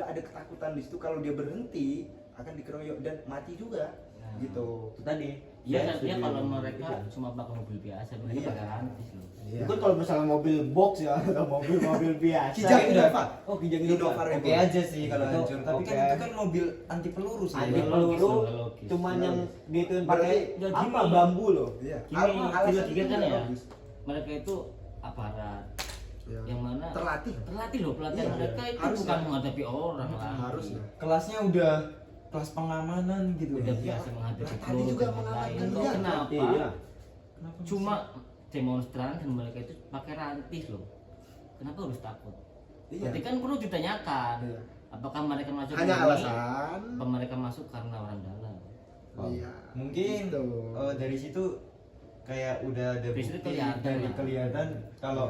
ada ketakutan di situ kalau dia berhenti akan dikeroyok dan mati juga Nah. gitu. Itu tadi. Iya, Saya nantinya setuju kalau dengan mereka itu. cuma pakai mobil biasa, mereka Iya. pakai rantis loh. Iya. Itu kalau misalnya mobil box ya atau mobil biasa. Kijang Innova. Oh, Kijang Innova Innova. Rebel. Oke aja sih kalau Itu hancur, tapi kan oke. itu kan mobil anti peluru sih. Anti Logis peluru, loh, logis. cuman Logis. yang gituin Berarti- pakai Ya, apa gini. bambu loh. Iya. Gini, Alasan juga itu kan ya, logis. mereka itu aparat Iya. yang mana Terlatih. loh, pelatihan Iya, mereka itu harusnya. bukan menghadapi orang lah. Harusnya. Kelasnya udah kelas pengamanan gitu. Udah Iya. biasa menghadapi Tadi peluru juga dan mengamankan lain-lain. Kok dia. kenapa? Iya. Kenapa Cuma demonstran dan mereka itu pakai rantis loh. Kenapa harus takut? Iya. Berarti kan perlu ditanyakan. Iya. Apakah mereka masuk Hanya ini? alasan. Apa mereka masuk karena orang dalam? Oh. Iya. mungkin Gitu. dari situ kayak udah ada Dari situ bukti, kelihatan dari lah. kelihatan kalau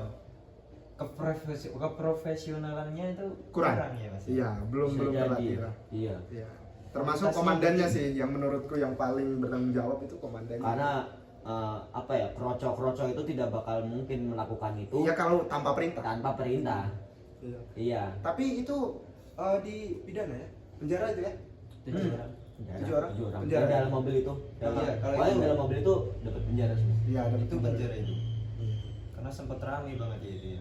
Iya. keprofesionalannya itu Kurang. ya Mas. Iya, belum Bisa terlatih jadi. lah. Iya. Iya. Termasuk Kualitasnya komandannya gitu. sih yang menurutku yang paling bertanggung jawab itu komandannya. Karena apa ya, kroco-kroco itu tidak bakal mungkin melakukan itu iya kalau tanpa perintah. tanpa perintah. Iya. Iya. Tapi itu di pidana ya? Penjara itu ya? Tujuh orang. Tujuh orang? Penjara. Penjara. Yang dalam mobil itu. Iya, kalau Kalau yang itu- dalam mobil itu dapat penjara semua. Iya, ada Itu penjara itu. Iya. Karena sempat ramai banget ya itu ya.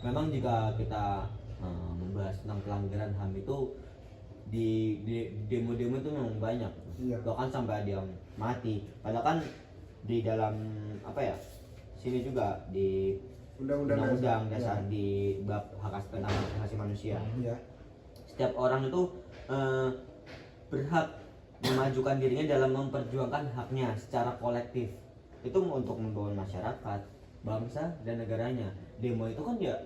Memang jika kita membahas tentang pelanggaran HAM itu di demo-demo itu memang banyak. Iya. Bahkan sampai ada yang mati. Padahal kan di dalam apa ya? Sini juga di Undang-Undang Dasar Iya. di bab hak asasi manusia. Iya. Setiap orang itu berhak memajukan dirinya dalam memperjuangkan haknya secara kolektif. Itu untuk membangun masyarakat, bangsa dan negaranya. Demo itu kan ya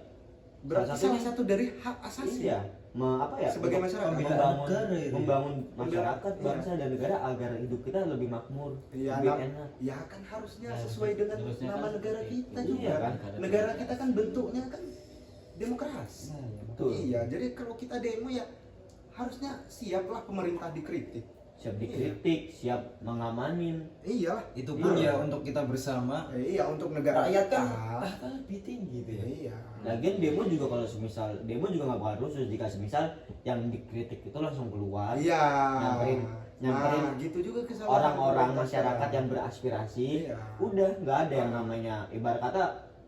Berarti salah salah satunya- satu dari hak asasi. iya, apa ya? Sebagai untuk masyarakat. membangun, Negara itu ya. membangun masyarakat, Iya. bangsa dan negara agar hidup kita lebih makmur, Iya, lebih nah, enak. ya kan harusnya Ya, sesuai dengan harusnya nama kan negara seperti kita itu. juga. Iya kan? Negara kita kan bentuknya kan demokrasi. Betul. Iya, jadi kalau kita demo ya harusnya siaplah pemerintah dikritik. siap dikritik, siap mengamanin. Iyalah. Itu pun ya untuk kita bersama. Iya, untuk negara Rakyat kan kita. kan lebih tinggi gitu ya. Iya. Lagian demo juga kalau semisal demo juga nggak bakal rusuh jika semisal yang dikritik itu langsung keluar. Iya. Nyamperin Nah, gitu juga kesalahan orang-orang pemerintah masyarakat sekarang. yang beraspirasi. Iya. Udah nggak ada yang namanya ibarat kata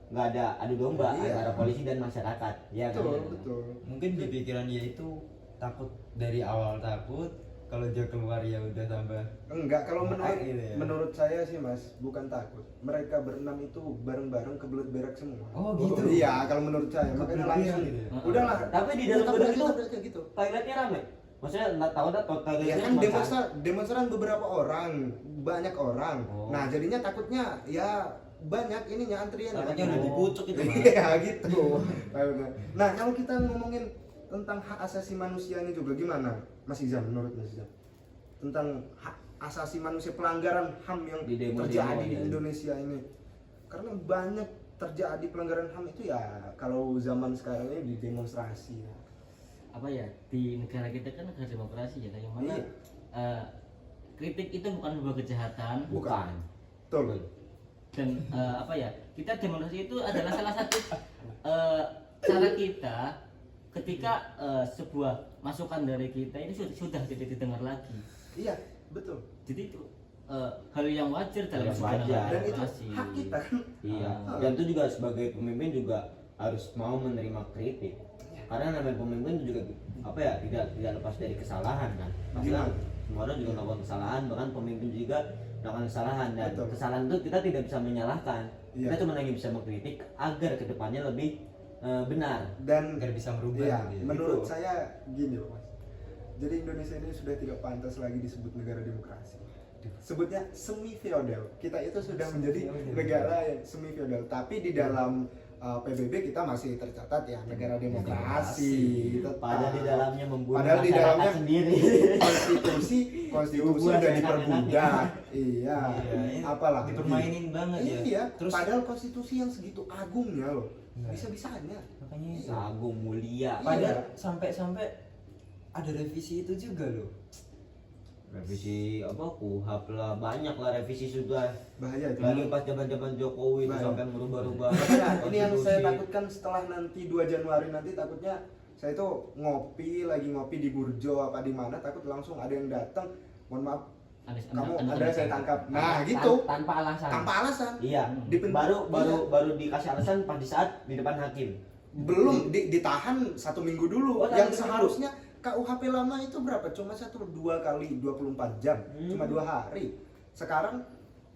nggak ada adu domba Iya. antara polisi dan masyarakat. Ya kan? Betul, betul. Mungkin di pikiran dia itu takut dari awal takut, kalau dia keluar ya udah tambah. Enggak, kalau menurut Gitu ya. menurut saya sih Mas, bukan takut. Mereka berenam itu bareng-bareng kebelet berak semua. Oh, gitu. Iya, kalau menurut saya. Makanya Kebelet langsung. berak gitu ya? Udahlah. Tapi di dalam Kita gedung berarti itu kayak gitu. toiletnya rame. Maksudnya nggak tahu dah toiletnya Ya kan cuma demonstran beberapa orang, banyak orang. Oh. Nah, jadinya takutnya ya banyak ininya antrian. Takutnya udah dipucuk itu mah. Iya, gitu. Nah, kalau kita ngomongin tentang hak asasi manusia ini juga gimana? Mas Izam, menurut Mas Izam? Tentang hak asasi manusia, pelanggaran HAM yang Di demo-demo terjadi di ya. Indonesia ini. Karena banyak terjadi pelanggaran HAM itu ya kalau zaman sekarang ini di demonstrasi ya. Apa ya, di negara kita kan negara demokrasi ya, yang mana Iya. kritik itu bukan sebuah kejahatan. bukan. Betul. Dan apa ya, kita demonstrasi itu adalah salah satu cara kita ketika sebuah masukan dari kita ini sudah tidak didengar lagi. Iya, betul. Jadi itu hal yang wajar dalam Yang sebuah wajar. negara Dan itu demokrasi. hak kita kan. Iya. Ah. Dan itu juga sebagai pemimpin juga harus mau menerima kritik. Karena namanya pemimpin itu juga apa ya tidak lepas dari kesalahan kan. Pasti Gimana? semua orang juga melakukan kesalahan, bahkan pemimpin juga melakukan kesalahan dan Betul. kesalahan itu kita tidak bisa menyalahkan. Iya. Kita cuma hanya bisa mengkritik agar kedepannya lebih benar. Dan Agar bisa merubah iya, gitu ya. menurut Itu. saya gini loh Mas. Jadi Indonesia ini sudah tidak pantas lagi disebut negara demokrasi. Sebutnya semi feodal. Kita itu sudah menjadi Semi-feodal. negara yang semi feodal. Tapi di dalam PBB kita masih tercatat ya negara demokrasi. Tetap. Padahal di dalamnya membunuh Padahal di masyarakat dalamnya sendiri. konstitusi Dibuat sudah seenak-enaknya. diperbudak. Iya. ini Apalah. dipermainin banget ya. Iya. Terus Padahal konstitusi yang segitu agungnya loh. Nah. Bisa-bisanya. makanya itu. Agung mulia. Padahal sampai ada revisi itu juga loh. Revisi apa kuhap lah, banyak lah revisi sudah. Bahaya itu. Lagi pas zaman Jokowi itu Bahaya. sampai merubah-rubah. Makanya ini yang saya konstitusi. takutkan setelah nanti 2 Januari nanti takutnya saya itu lagi ngopi di Burjo apa di mana takut langsung ada yang datang, mohon maaf kamu ada saya tangkap. Nah, gitu. Tanpa alasan. Tanpa alasan. Iya. Dipen- Baru dikasih alasan pas di saat di depan hakim. Belum ditahan 1 minggu dulu. Oh, Yang tahan dulu. seharusnya KUHP lama itu berapa? Cuma 2 kali 24 jam. Cuma 2 hari. Sekarang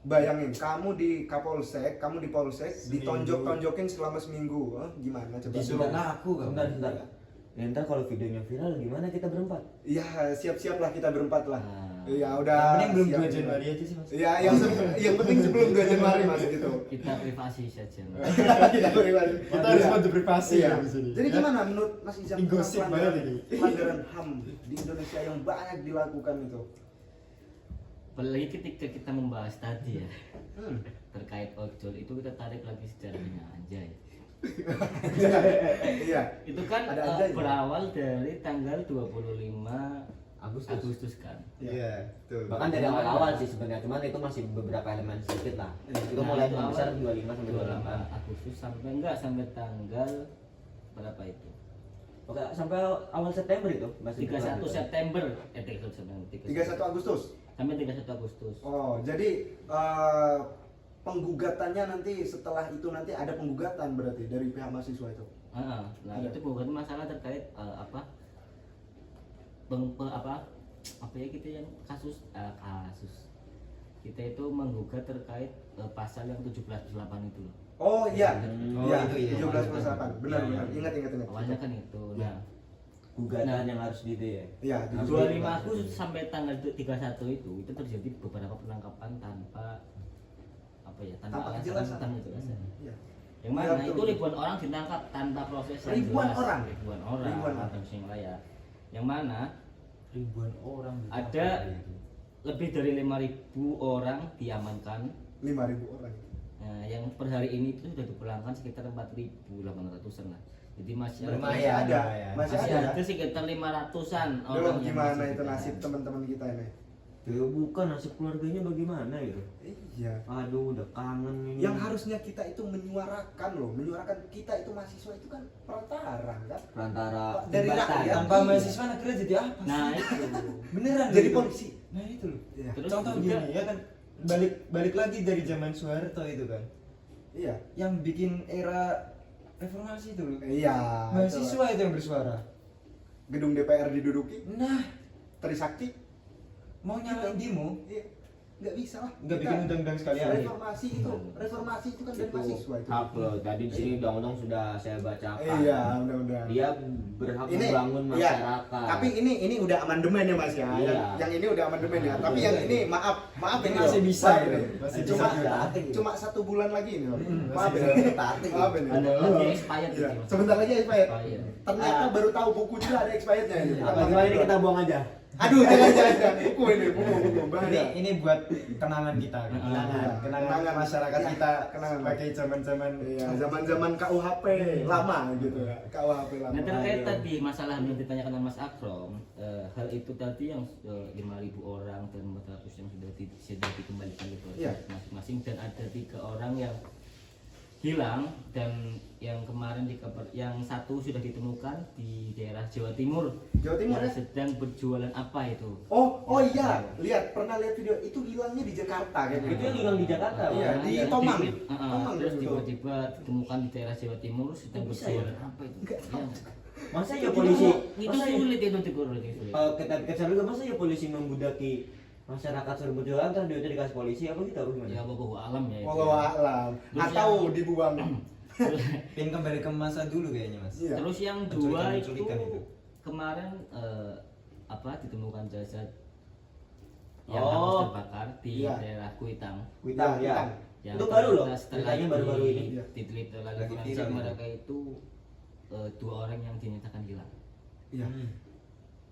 bayangin kamu di Kapolsek, kamu di Polsek Seminggu. ditonjok-tonjokin selama seminggu. Gimana coba? Disuruh ngaku kan. Bentar. Ya, ntar kalau videonya viral gimana kita berempat? Iya, siap-siaplah kita berempat lah. Nah. Iya, udah. Yang penting belum siap. 2 Januari aja sih Mas. Iya, yang penting sebelum 2 Januari Mas gitu. Kita privasi saja. Kita privasi. Kita harus bantu privasi Iya. ya di sini. Jadi gimana menurut Mas Izam Ini gosip tentang banget ini. pelanggaran HAM di Indonesia yang banyak dilakukan itu? Apalagi ketika kita membahas tadi ya Hmm. terkait ojol itu kita tarik lagi sejarahnya anjay. Iya. Itu kan Ada aja ya? berawal dari tanggal 25 Agustus. Agustus kan. Iya, betul. Bahkan dari awal-awal sih sebenarnya, cuman itu masih beberapa elemen sedikit lah. Itu Nah, mulai itu dari besar awal 25 sampai 28. Agustus sampai tanggal berapa itu? Oke, sampai awal September itu masih 31 September 31 September 31 Agustus. sampai 31 Agustus. Oh, jadi penggugatannya nanti setelah itu nanti ada penggugatan berarti dari pihak mahasiswa itu. Nah, Ada. itu bukan masalah terkait apa apa ya kita yang kasus kita itu menggugat terkait pasal yang 17/8 itu loh. Oh iya, Oh, iya, itu iya. 17/8. Benar, Iya, benar. iya. Ingat. Awalnya kan itu. Iya. Nah, gugatan yang harus di itu ya. Iya, Harus 25 Agustus sampai tanggal 31 itu terjadi beberapa penangkapan tanpa apa ya, tanpa Tanpa alasan, kejelasan. tanpa kejelasan. Iya. Yang mana Iya, itu betul. ribuan orang ditangkap tanpa proses yang Ribuan jelas. orang? Ribuan orang. Ribuan orang. Atau sing layak. Yang mana Ribuan orang Ada lebih dari 5.000 orang diamankan. 5.000 orang. Nah, yang per hari ini itu sudah dipulangkan sekitar 4.800-an lah. Jadi masih Masih ada, lumayan. masih masih ada. ada sekitar 500-an Belum orang yang gimana masih itu ditahan. nasib teman-teman kita ini? Tuh bukan nasib keluarganya bagaimana gitu. Iya. Aduh, udah kangen ini. Yang harusnya kita itu menyuarakan loh, menyuarakan kita itu mahasiswa itu kan perantara kan. Perantara Dari jembatan. rakyat. Tanpa Iya. mahasiswa negara jadi apa sih? Nah itu Beneran Jadi gitu. polisi. Nah itu loh. Iya. Terus Contoh juga- gini ya kan, balik lagi dari zaman Soeharto itu kan, Iya. yang bikin era reformasi itu loh. Iya. Mahasiswa itu yang bersuara. Gedung DPR diduduki, Nah, Trisakti. mau nyalain demo, Iya. Nggak bisa lah. nggak Kita- bikin undang-undang sekalian. Reformasi itu kan dari mahasiswa itu. Hak loh. Tadi di sini undang-undang sudah saya bacakan. Iya, undang-undang. Dia berhak Ini membangun iya, masyarakat. tapi ini udah amandemen ya Mas ya. Iya. Yang ini udah amandemen ya. Tapi Iya. yang ini maaf Ini ini masih loh. bisa Maaf gitu. ini. Masih cuma bisa. cuma 1 bulan lagi ini loh. Maaf masih ini. bisa. Maaf ini. ada lagi expired Iya. gitu. Sebentar lagi expired. Expired. Ternyata baru tahu buku juga ada expirednya ini. Apa gimana ini kita buang aja. Aduh, jangan buku ini bahaya. Ini buat kenangan kita, kan? Iya. kenangan masyarakat Iya, kita kenangan. sebagai zaman-zaman Iya, zaman-zaman KUHP lama gitu ya. KUHP lama. Nah terkait Aduh. tadi masalah yang ditanyakan oleh Mas Akrom, hal itu tadi yang 5.000 orang dan 400 yang sudah dikembalikan ke Iya. masing-masing, dan ada 3 orang yang hilang, dan yang kemarin yang satu sudah ditemukan di daerah Jawa Timur. Jawa Timur yang ya? sedang berjualan apa itu? Oh iya, pernah lihat video itu hilangnya di Jakarta kayak Itu gitu. yang hilang di Jakarta. Iya, Bang. di Terus Tomang. di- Tomang terus betul. tiba-tiba ditemukan di daerah Jawa Timur sedang Kok bisa berjualan ya? apa itu? Nggak Ya. tahu. Masa ya Itu polisi? Itu Masa ya? sulit itu dikurung sulit. Kita pikir juga masa ya polisi membudaki masyarakat suruh berjualan terus duitnya dikasih polisi apa gitu apa gimana? Ya wallahu alam ya. itu. Wallahu a'lam. Terus Atau yang- dibuang. Pengen kembali ke masa dulu kayaknya mas. Iya. Terus yang 2 itu Penculikan itu. kemarin ditemukan jasad yang Oh. hangus terbakar di Iya. daerah Kuitang. Kuitang ya. Kuitang. Yang Itu baru loh. setelah Ceritanya baru-baru ini. Iya. diteliti oleh Lagi forensik, viral itu. mereka itu 2 orang yang dinyatakan hilang. Iya.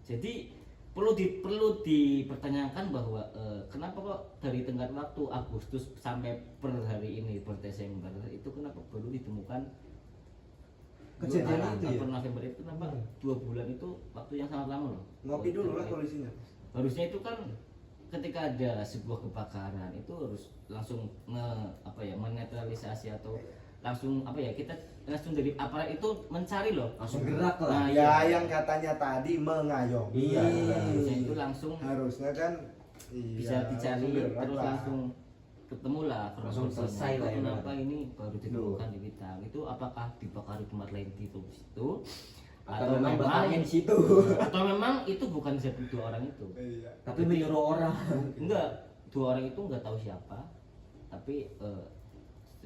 Jadi perlu dipertanyakan bahwa kenapa kok dari tenggat waktu Agustus sampai per hari ini per Desember itu kenapa baru ditemukan Kejadian itu ya? per November itu kenapa 2 bulan itu waktu yang sangat lama loh. Ngopi dulu lah polisinya. Harusnya itu kan ketika ada sebuah kebakaran itu harus langsung menetralisasi atau langsung kita langsung dari aparat itu mencari loh. Langsung gerak lah. Nah, Ya iya. yang katanya tadi mengayomi. Iya. Harusnya itu langsung Harusnya kan bisa dicari langsung gerak terus lah. langsung ketemu lah Langsung selesai lah ya, kenapa Bang. ini baru ditemukan di Witang itu, apakah dibakar di tempat lain di situ Atau memang bakarnya di situ. atau memang itu bukan satu 2 orang itu, Iya. Tapi menyuruh orang. enggak, 2 orang itu enggak tahu siapa, tapi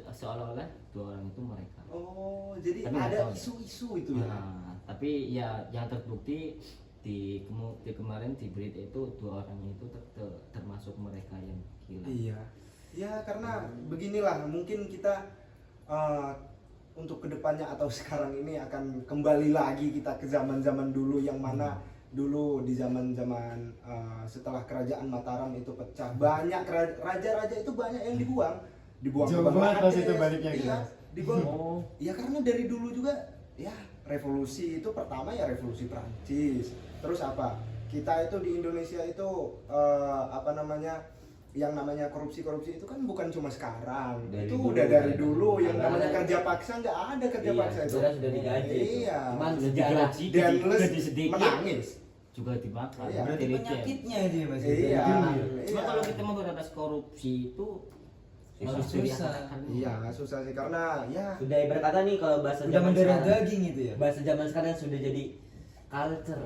seolah-olah 2 orang itu mereka. Oh, jadi Tapi nggak ada tahu ya. isu-isu itu ya. Nah, tapi ya yang terbukti di kemarin di berita itu 2 orang itu termasuk mereka yang hilang. Iya. Ya karena beginilah mungkin kita untuk kedepannya atau sekarang ini akan kembali lagi kita ke zaman-zaman dulu yang mana dulu di zaman-zaman setelah kerajaan Mataram itu pecah, banyak raja-raja itu banyak yang dibuang ke Jauh banget Bangladesh. pas itu baliknya gitu. Iya, dibuang. Oh. Ya karena dari dulu juga ya revolusi itu pertama ya revolusi Prancis. Terus apa? Kita itu di Indonesia itu yang namanya korupsi itu kan bukan cuma sekarang. Dari itu dulu, udah dari dari dulu dulu. yang namanya Ada. kerja paksa nggak ada kerja Iya, paksa itu. sudah digaji itu. Iya. Cuman Sudah sejarah digaji, Denles gaji sedikit menangis. juga dimakan. Iya. Berarti Dirjen. penyakitnya itu ya mas. Iya. Cuma kalau kita mau beratas korupsi itu harus Susah. dari akar-akarnya. Iya, susah sih karena ya Sudah ibarat kata nih kalau bahasa Udah zaman mendarah sekarang. daging itu ya. Bahasa zaman sekarang sudah jadi culture.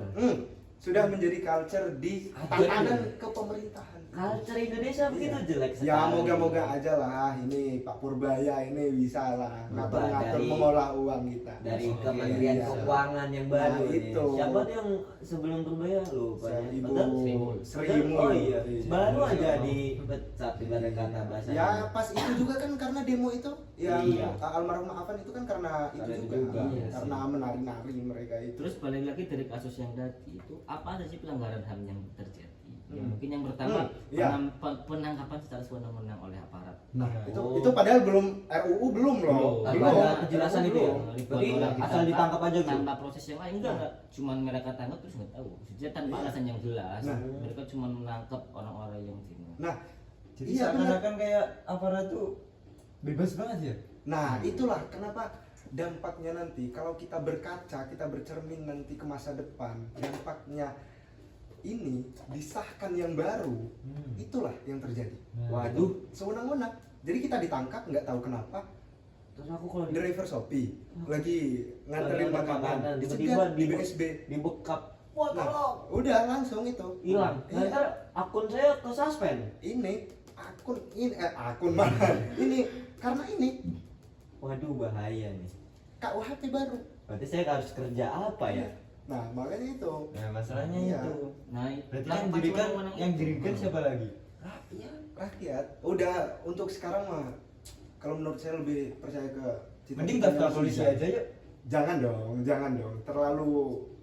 sudah menjadi culture di tatanan kepemerintahan. Culture Indonesia begitu Iya. jelek sekali. Ya moga-moga aja lah ini Pak Purbaya ini bisa lah Berubah ngatur-ngatur dari- mengolah uang kita. Dari Oh, Kementerian iya. Keuangan yang baru Nah, nih. itu. Siapa tuh yang sebelum Purbaya lupa ya? Ibu Betul? Sri Betul? Mulyani. Oh iya. Iya. Baru aja dipecat ibarat kata bahasa. Ya pas itu juga kan karena demo itu yang Iya. almarhum Afan itu kan karena itu Karena itu juga, juga, iya karena menari-nari mereka itu. Terus balik lagi dari kasus yang tadi itu, apa aja sih pelanggaran HAM yang terjadi? Ya, mungkin yang pertama iya. penangkapan secara sewenang-wenang oleh aparat. Nah, Oh. itu padahal RUU belum loh. Belum. Tanpa Belum. ada kejelasan itu ya. Ribut Berarti orang asal ditangkap aja gitu. tanpa proses yang lain enggak, cuman mereka tangkap terus nggak tahu. Maksudnya tanpa Iya. alasan yang jelas, Nah. mereka cuma menangkap orang-orang yang dino. Nah, Jadi iya, benar. seakan-akan kayak aparat tuh bebas banget ya. Nah, itulah kenapa dampaknya nanti kalau kita berkaca, kita bercermin nanti ke masa depan, dampaknya ini disahkan yang baru, itulah yang terjadi. Waduh, Sewenang-wenang. Jadi kita ditangkap nggak tahu kenapa. terus aku kalau Driver Shopee lagi nganterin Lagi makanan, makanan, dicegat di tiba-tiba BSB. dibekap, wah Nah, tolong, udah langsung itu hilang. Iya. Ntar akun saya ke suspend. Ini akun mana? Ini karena ini Waduh, bahaya nih. KUHP baru. Berarti saya harus kerja apa ya? Nah, makanya itu. Nah, masalahnya Iya. itu. Nah, Berarti yang tanpa dirugikan sewenang-wenang yang itu. dirugikan siapa lagi? Rakyat. Udah untuk sekarang mah kalau menurut saya lebih percaya ke Mending cita-citanya daftar polisi manusia. aja yuk. Jangan dong. Terlalu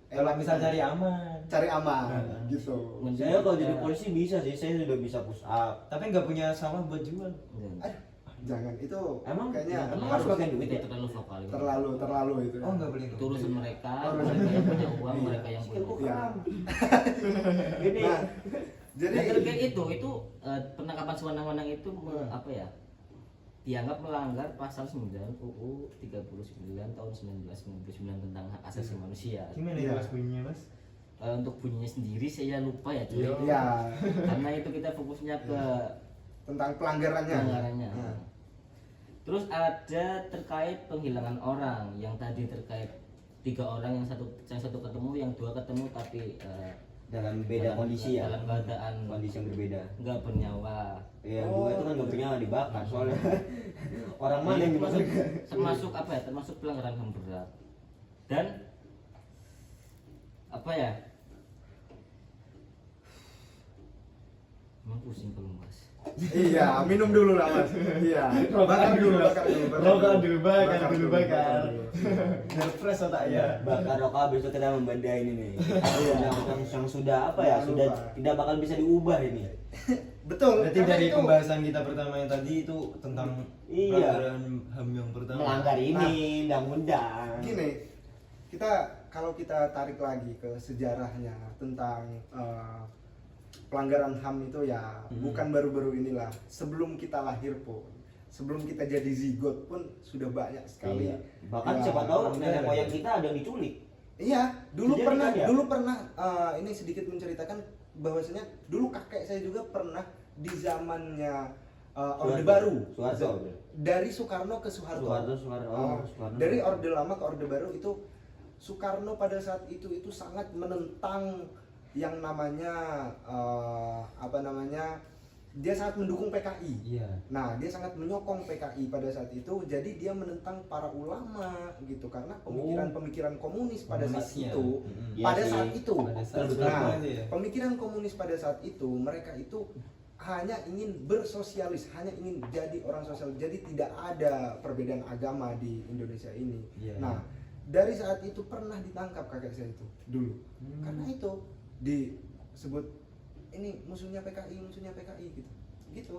Kalau misal cari aman. cari aman Nah, gitu. Saya kalau jadi polisi bisa sih, saya sudah bisa push up. Tapi nggak punya sawah buat jual. Enggak. Aduh, jangan itu Emang kayaknya emang harus harus pakai duit Itu ya? terlalu vokal itu. terlalu itu. Oh nggak boleh. Itu urusan mereka, Oh, urusan mereka yang mereka. punya uang, Iya. mereka yang punya. Ya. Ini Nah, jadi Dan terkait itu penangkapan sewenang-wenang itu apa ya? Dianggap melanggar pasal 9 UU 39 tahun 1999 tentang hak asasi manusia. Gimana Iya. ya mas bunyinya mas? Untuk bunyinya sendiri saya lupa ya, cuy. ya Karena itu kita fokusnya ke tentang pelanggarannya. pelanggarannya. Nah, Terus ada terkait penghilangan orang yang tadi terkait 3 orang yang satu ketemu, yang 2 ketemu tapi dalam beda kondisi ya, dalam keadaan kondisi yang berbeda. nggak bernyawa. Ya, Oh. dua itu kan nggak punya dibakar soalnya. Orang mana yang termasuk, dimaksud? termasuk apa ya? Termasuk pelanggaran HAM berat. Dan apa ya? Emang pusing kalau mas. Iya, minum dulu lah mas. Iya, bakar dulu. Biar fresh otaknya. Bakar rokok habis itu kita membandai ini nih. Yang sudah apa ya? Jangan Sudah lupa. tidak bakal bisa diubah ini. Betul. Berarti karena dari itu- pembahasan kita pertama yang tadi itu tentang Iya. pelanggaran HAM yang pertama. Melanggar ini undang-undang. Gini, kalau kita tarik lagi ke sejarahnya tentang pelanggaran HAM itu ya bukan baru-baru inilah. Sebelum kita lahir pun, sebelum kita jadi zigot pun sudah banyak sekali. Iya. Bahkan Ya, siapa tahu pelanggaran. nenek moyang kita ada yang diculik. Iya, dulu Jadi pernah, kan ya? ini sedikit menceritakan bahwasanya dulu kakek saya juga pernah di zamannya Orde Soeharto. Baru. Soeharto. Dari Soekarno ke Soeharto. Soeharto. Oh, Soekarno. dari Orde Lama ke Orde Baru itu Soekarno pada saat itu sangat menentang yang namanya dia sangat mendukung PKI. Iya. Nah, dia sangat menyokong PKI pada saat itu. Jadi dia menentang para ulama gitu karena pemikiran-pemikiran komunis pada saat Komunisnya. itu. Mm-mm. Iya Pada sih. saat itu. Pada saat Betul, itu Nah, aja ya. pemikiran komunis pada saat itu mereka itu hanya ingin bersosialis, hanya ingin jadi orang sosial. Jadi tidak ada perbedaan agama di Indonesia ini. Iya. Nah, dari saat itu pernah ditangkap kakek saya itu dulu. Karena itu disebut ini musuhnya PKI gitu. Gitu.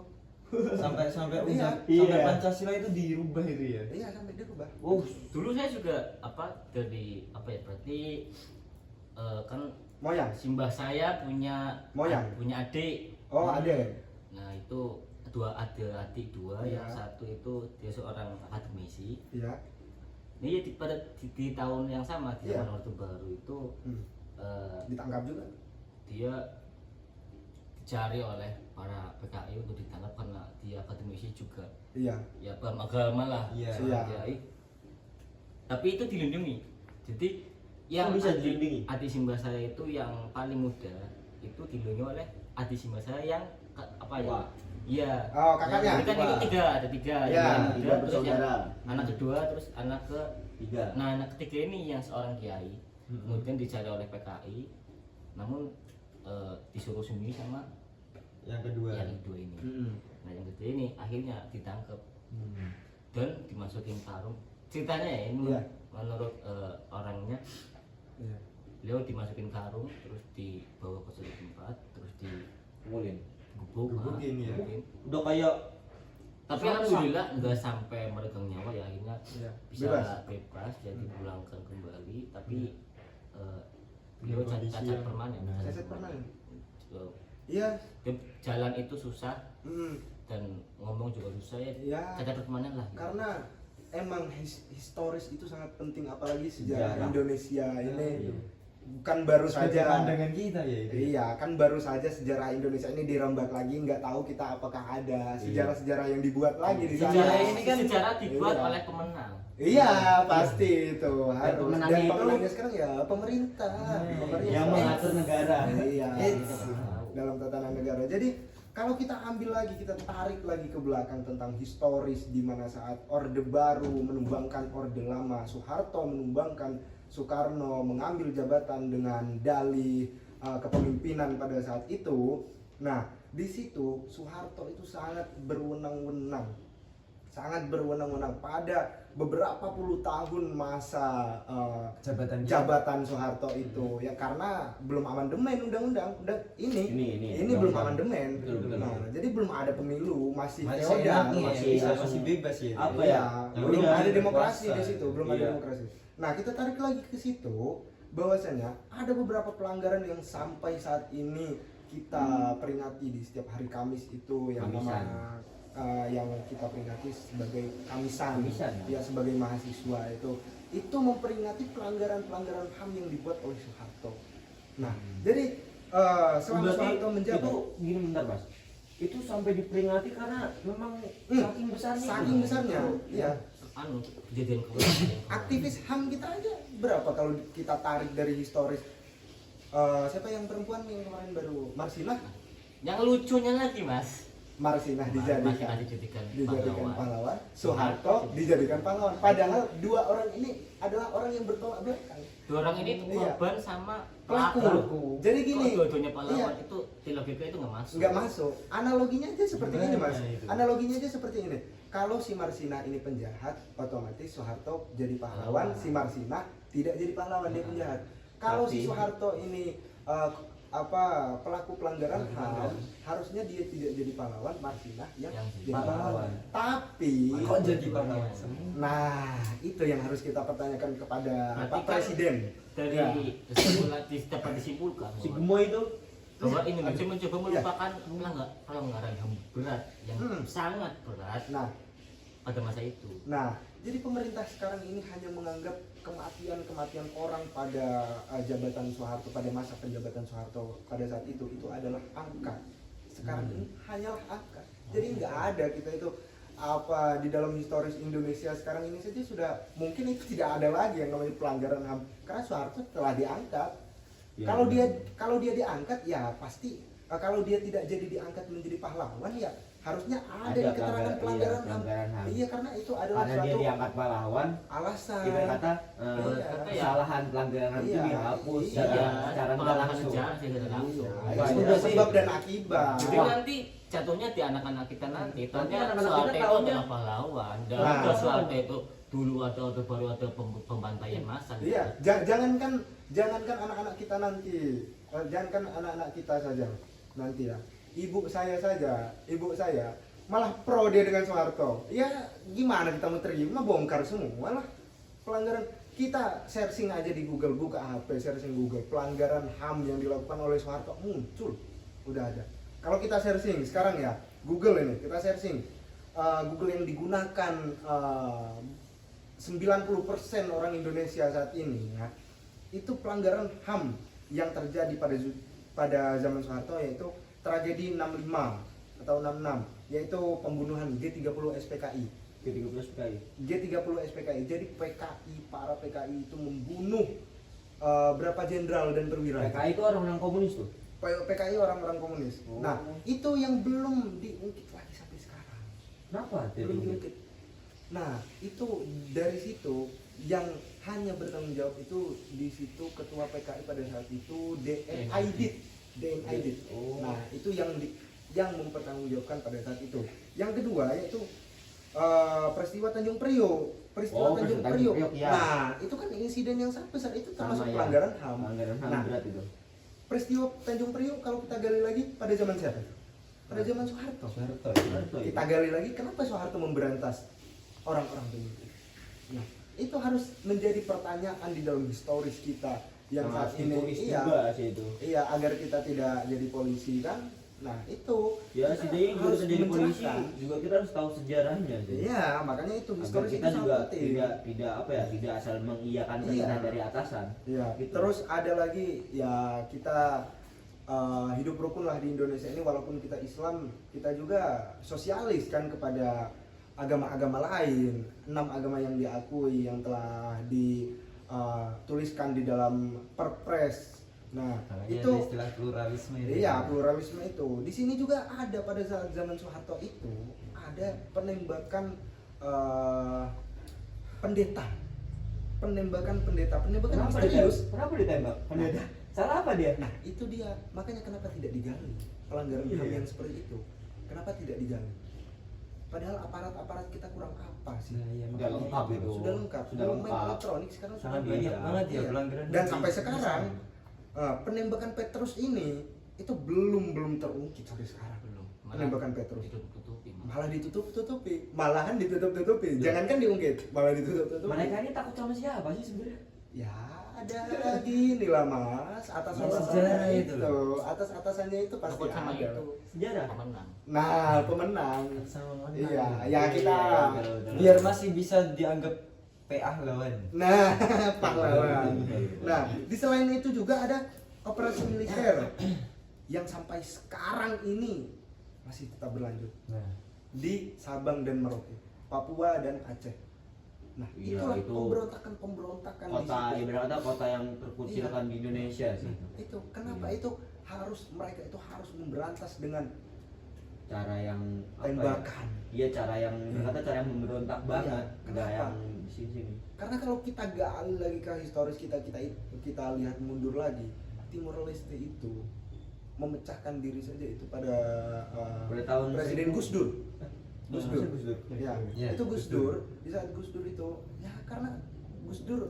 sampai Iya. sampai Iya. Pancasila itu dirubah itu ya. Iya, sampai dirubah. Dulu saya juga berarti kan Moyang. simbah saya punya Moyang. punya adik. Oh, ada. Nah itu ada adik dua, Iya. yang satu itu dia seorang akademisi. Iya. Ini di tahun yang sama di Iya. zaman Orde Baru itu Hmm. Ditangkap juga. dia dicari oleh para PKI untuk ditangkap karena dia akademisi juga, Iya. ya paham agama lah. Iya. Iya. Kiai. Tapi itu dilindungi. Jadi yang Oh, bisa dilindungi? adik simbah saya itu yang paling muda itu dilindungi oleh adik simbah saya yang apa ya? Wah. Iya. Oh, kakaknya. Jadi kan itu ada tiga. Iya, Yang tiga muda, terus yang bersaudara. anak kedua, terus anak ke Tiga. Nah, anak ketiga ini yang seorang kiai. Kemudian dicari oleh PKI. Namun disuruh sembunyi sama Yang kedua. yang kedua ini. Mm-mm. Nah, yang kedua ini akhirnya ditangkap Hmm. dan dimasukin karung. Ceritanya ya ini Iya. menurut orangnya Iya. beliau dimasukin karung terus dibawa ke suatu tempat terus Ngulin. Gebukin ya. Udah kayak tapi Sama. alhamdulillah nggak sampai meregang nyawa ya, akhirnya Iya, bisa bebas jadi dipulangkan kembali, tapi beliau Kondisi cacat yang- permanen. Cacat permanen. Eh, Iya. jalan itu susah Hmm. dan ngomong juga susah ya, Ya, cacat permanen lah. karena emang historis itu sangat penting, apalagi sejarah Sejarah. Indonesia ini Iya. bukan baru Sebagai saja. pandangan kita ya itu. Iya, kan baru saja sejarah Indonesia ini dirembak lagi, nggak tahu kita apakah ada sejarah-sejarah yang dibuat lagi di sana. Sejarah ini kan sejarah dibuat Iya. oleh pemenang. Iya, pasti itu harus. pemenangnya Dan itu- pemenangnya sekarang ya pemerintah, pemerintah yang mengatur negara. Iya, It's- dalam tatanan negara. Jadi kalau kita ambil lagi, kita tarik lagi ke belakang tentang historis di mana saat Orde Baru menumbangkan Orde Lama, Soeharto menumbangkan Soekarno, mengambil jabatan dengan dalih kepemimpinan pada saat itu. Nah, di situ Soeharto itu sangat berwenang-wenang. Sangat berwenang-wenang pada beberapa puluh tahun masa jabatan Soeharto itu, ya karena belum amandemen undang-undang. Ini belum amandemen. Betul. Nah, jadi belum ada pemilu, masih Masih feodal, enaknya, masih masih bebas ya. Apa iya, ya? belum Udah, ada demokrasi kuasa. di situ, belum ada Iya. demokrasi. Nah, kita tarik lagi ke situ bahwasanya ada beberapa pelanggaran yang sampai saat ini kita peringati di setiap hari Kamis itu yang Kamisan. yang kita peringati sebagai Kamisan, Kamisan, ya sebagai mahasiswa itu memperingati pelanggaran-pelanggaran HAM yang dibuat oleh Soeharto. Nah, jadi selama Berarti Soeharto menjabat itu gini bentar Mas. Itu sampai diperingati karena memang saking besarnya. saking besarnya, ya. Anu kejadian kemarin. Aktivis HAM kita aja berapa kalau kita tarik dari historis. Siapa yang perempuan yang kemarin baru Marsinah Yang lucunya lagi Mas, Marsinah dijadikan dijadikan pahlawan, Soeharto dijadikan pahlawan, padahal dua orang ini adalah orang yang bertolak belakang. Dua orang ini Iya. korban sama Pelaku. Jadi gini, Kok dua-duanya pahlawan iya. itu di logika itu nggak masuk. nggak masuk. Analoginya aja seperti ini, Mas. Gimana itu? Analoginya aja seperti ini. Kalau si Marsinah ini penjahat, otomatis Soeharto jadi pahlawan, si Marsinah tidak jadi pahlawan, dia penjahat. Kalau si Tapi- Soeharto ini pelaku pelanggaran HAM, harusnya dia tidak jadi pahlawan, Marsinah yang Yang jadi pahlawan. pahlawan. Tapi Kok jadi pahlawan semua? nah, itu yang harus kita pertanyakan kepada Berarti Pak kan Presiden. Dari Ya. kesimpulan dapat disimpulkan Si bahwa Gemoy itu Indonesia mencoba Iya. melupakan pelanggaran yang berat, yang Hmm. sangat berat Nah, pada masa itu. jadi pemerintah sekarang ini hanya menganggap kematian orang pada jabatan Soeharto, pada masa penjabatan Soeharto pada saat itu adalah angka. Sekarang ini hanyalah angka. Jadi nggak ada kita itu di dalam historis Indonesia sekarang ini saja sudah mungkin itu tidak ada lagi yang namanya pelanggaran HAM karena Soeharto telah diangkat. Ya, Kalau dia diangkat ya pasti kalau dia tidak jadi diangkat menjadi pahlawan ya harusnya ada di keterangan pelanggaran HAM. pelanggaran HAM. Iya, karena itu adalah Karena dia suatu diangkat pahlawan, alasan. ibarat kata Iya. kesalahan pelanggaran HAM itu Iya. dihapus Iya. secara nggak Pengalaman langsung. sejarah tidak langsung. Iya, Wah, itu itu sudah sih. sebab dan akibat. Jadi Wah. nanti jatuhnya di anak-anak kita nanti. Nanti Taunya anak-anak Soeharto kita itu taunya- adalah pahlawan. Dan Nah. ada Soeharto itu dulu ada Orde Baru ada pembantaian massal. Iya, jangankan anak-anak kita nanti, jangankan anak-anak kita saja nanti ya. Ibu saya malah pro dia dengan Soeharto. Ya gimana kita mau terima, bongkar semua lah pelanggaran. Kita searching aja di Google, buka HP, searching Google, pelanggaran HAM yang dilakukan oleh Soeharto muncul, udah ada. Kalau kita searching sekarang ya, Google ini, kita searching Google yang digunakan 90% orang Indonesia saat ini ya, itu pelanggaran HAM yang terjadi pada zaman Soeharto, yaitu tragedi 65 atau 66, yaitu pembunuhan G30 SPKI. G30 SPKI. Jadi para PKI itu membunuh berapa jenderal dan perwira. PKI itu orang-orang komunis tuh. PKI orang-orang komunis. Oh. Nah, itu yang belum diungkit lagi sampai sekarang. Kenapa? Belum diungkit. Nah, itu dari situ yang hanya bertanggung jawab itu di situ ketua PKI pada saat itu DM Aidit. Oh. Nah, itu yang mempertanggungjawabkan pada saat itu. Yang kedua yaitu peristiwa Tanjung Priok. peristiwa Oh, Tanjung Tanjung Priok. Priok, ya. Nah, itu kan insiden yang sangat besar, itu termasuk Sama, ya. pelanggaran HAM. Pelanggaran HAM Nah, berat itu. peristiwa Tanjung Priok kalau kita gali lagi pada zaman siapa? Pada zaman Soeharto. Soeharto. Soeharto, ya. Kita gali lagi kenapa Soeharto memberantas orang-orang Tanjung Priok. Nah, itu harus menjadi pertanyaan di dalam historis kita yang Sama saat ini. Sipois Iya, juga sih itu. iya, agar kita tidak jadi polisi kan. Nah, itu Ya kita setidaknya juga harus jadi polisi mencerahkan. juga kita harus tahu sejarahnya sih. Iya, makanya itu Agar historis kita itu juga sangat penting. tidak apa ya, tidak asal mengiyakan Iya. perintah dari atasan. Iya, Gitu. terus ada lagi ya kita hidup rukun lah di Indonesia ini, walaupun kita Islam, kita juga sosialis kan kepada agama-agama lain. 6 agama yang diakui yang telah dituliskan di dalam Perpres. Nah, Makanya itu ada istilah pluralisme itu. iya, pluralisme itu. Di sini juga ada pada saat zaman Soeharto itu ada penembakan pendeta. Penembakan Kenapa misterius. ditembak? Kenapa ditembak? Pendeta. Salah apa dia? Nah, itu dia. Makanya kenapa tidak digali pelanggaran Iya. HAM yang seperti itu? Kenapa tidak digali? Padahal aparat-aparat kita kurang apa sih? Nah, iya, Sudah makanya lengkap itu. Sudah lengkap. Sudah Domain lengkap. elektronik sekarang Sangat sudah banyak banget ya Iya. pelanggaran. Dan di- sampai di sekarang sana. penembakan Petrus ini itu belum terungkit sampai sekarang. Belum. Penembakan Petrus. Ditutup-tutupi. Malah ditutup-tutupi. Malahan ditutup-tutupi. Jangankan diungkit, malah ditutup-tutupi. Mereka ini takut sama siapa sih sebenarnya? Ya ada gini lah mas, atas-atasannya Sejarah itu, itu. atas-atasannya itu pasti Takut sama ada. itu. Sejarah. Pemenang. Nah, pemenang. Sama mana? Iya, ya kita. Biar masih bisa dianggap PA lawan. Nah, pahlawan. Nah, di selain itu juga ada operasi militer yang sampai sekarang ini masih tetap berlanjut Nah, di Sabang dan Merauke, Papua dan Aceh. Nah, Iya, itulah itu pemberontakan di Kota situ. ibarat kata kota yang terkucilkan di Indonesia sih. Itu kenapa Iya. itu mereka itu harus memberantas dengan Cara yang apa ya? tembakan. Iya, cara yang berkata cara yang memberontak banget, Iya, enggak kenapa? yang di sini. Karena kalau kita gali lagi ke historis kita lihat mundur lagi, Timur Leste itu memecahkan diri saja itu pada Pada tahun Presiden 1000. Gus Dur. Gus Dur. Dur. Ya, Ya, itu Gus Gus Dur. Dur. Di saat Gus Dur itu, ya karena Gus Dur,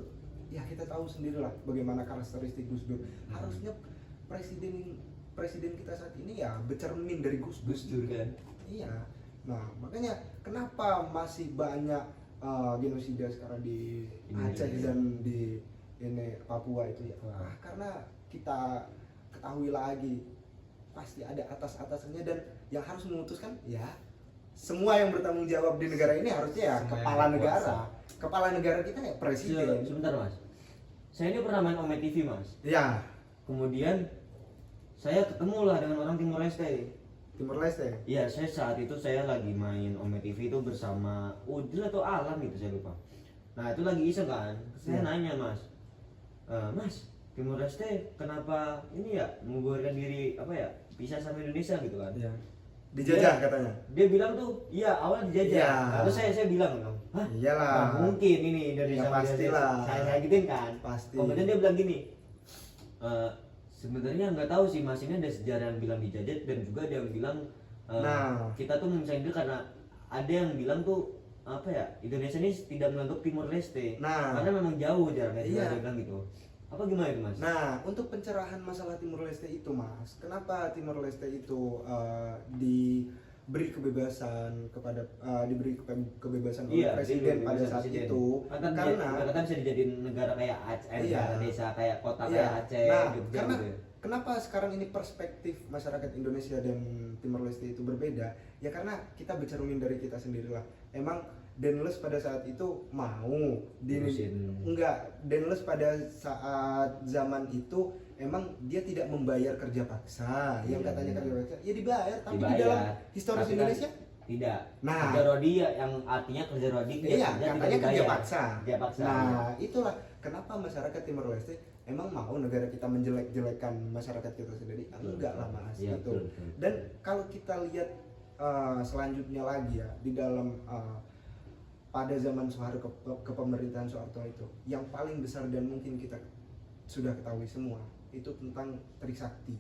ya kita tahu sendirilah bagaimana karakteristik Gus Dur. Harusnya presiden kita saat ini ya bercermin dari Gus Dur. Gus Dur kan. Iya. Nah, makanya kenapa masih banyak genosida sekarang di Indonesia. Aceh dan di ini Papua itu ya. Wah. Karena kita ketahui lagi pasti ada atas-atasannya, dan yang harus memutuskan ya semua yang bertanggung jawab di negara ini harusnya ya Semua yang kepala negara. berkuasa. Kepala negara kita ya presiden. Sebentar, Mas. Saya ini pernah main Ome TV, Mas. Ya, Kemudian saya ketemulah dengan orang Timor Leste. Timor Leste. Iya, saya saat itu saya lagi main Ome TV itu bersama Udil atau Alam gitu, saya lupa. Nah, itu lagi iseng kan. Saya Iya. nanya, Mas. Mas, Timor Leste kenapa ini ya menggugurkan diri apa ya? Pisah sama Indonesia gitu kan. Ya. Dijajah katanya. Dia bilang tuh, iya awal dijajah. Iya. Terus saya bilang dong, hah? Iyalah. Nggak mungkin ini Indonesia. Ya, sama pastilah. Indonesia. Saya gituin kan. Pasti. Kemudian dia bilang gini, sebenarnya nggak tahu sih Mas, ini ada sejarah yang bilang dijajah dan juga ada yang bilang Nah. kita tuh memisahin diri karena ada yang bilang tuh apa ya, Indonesia ini tidak menganggap Timor Leste. Nah. Karena memang jauh jaraknya. Iya. Dia bilang gitu. Apa gimana itu, Mas? Nah, untuk pencerahan masalah Timor Leste itu, Mas, kenapa Timor Leste itu diberi kebebasan kebebasan oleh Iya, presiden dia pada bisa saat presiden. itu? Karena bisa dijadiin negara kayak Aceh, Iya. negara desa kayak kota Iya. kayak Aceh, Nah, Jogja karena gitu ya. kenapa sekarang ini perspektif masyarakat Indonesia dan Timor Leste itu berbeda? Ya karena kita bercermin dari kita sendirilah. Emang Denles pada saat itu mau Denles pada saat zaman itu emang dia tidak membayar kerja paksa. Yang Iya, katanya iya. kerja paksa, ya dibayar, tapi di Dibayar. dalam historis Tapi kan Indonesia tidak. Nah. Kerja rodi ya, yang artinya kerja rodi dia iya, kerja katanya tidak kerja dibayar. paksa. Kerja paksa. Nah, itulah kenapa masyarakat Timor Leste emang mau negara kita menjelek-jelekan masyarakat kita sendiri? Enggak lah Mas, Iya, gitu. betul, betul. Dan kalau kita lihat selanjutnya lagi ya di dalam pada zaman Soeharto kepemerintahan Soeharto itu, yang paling besar dan mungkin kita sudah ketahui semua itu tentang Trisakti.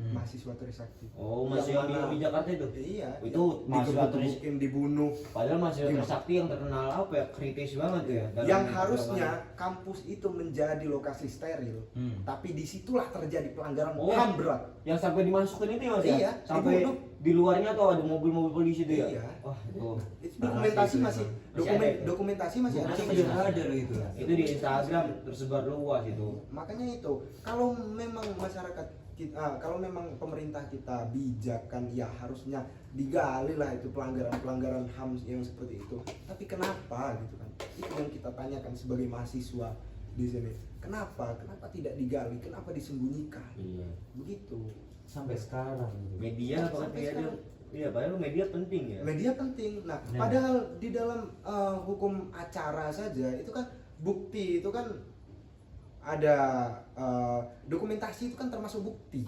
mahasiswa Trisakti. Oh, masih yang mana- di Jakarta itu? Iya. Itu mahasiswa Tris, digebukin, dibunuh. padahal mahasiswa Gimana? Trisakti yang terkenal apa ya, kritis banget tuh ya. dalam Yang perjuangan. harusnya kampus itu menjadi lokasi steril, tapi disitulah terjadi pelanggaran Oh. HAM berat. yang sampai dimasukin itu ya Mas ya? Iya, Sampai dibunuh. di luarnya tuh ada mobil-mobil polisi tuh ya. Iya. Wah, itu. Itu dokumentasi itu masih Masih ada itu? dokumentasi masih ada. Masih Masih udah ada loh itu. Itu di Instagram tersebar luas itu. Makanya itu, kalau memang masyarakat kita, kalau memang pemerintah kita bijak kan, ya harusnya digali lah itu pelanggaran-pelanggaran HAM yang seperti itu. Tapi kenapa gitu kan? Itu yang kita tanyakan sebagai mahasiswa di sini. Kenapa? Kenapa tidak digali? Kenapa disembunyikan? Iya. Begitu. Sampai sekarang gitu. Media Sampai bahkan media. sekarang. Iya, padahal media penting ya. Media penting. Nah, Nah. padahal di dalam hukum acara saja itu kan bukti itu kan ada dokumentasi itu kan termasuk bukti.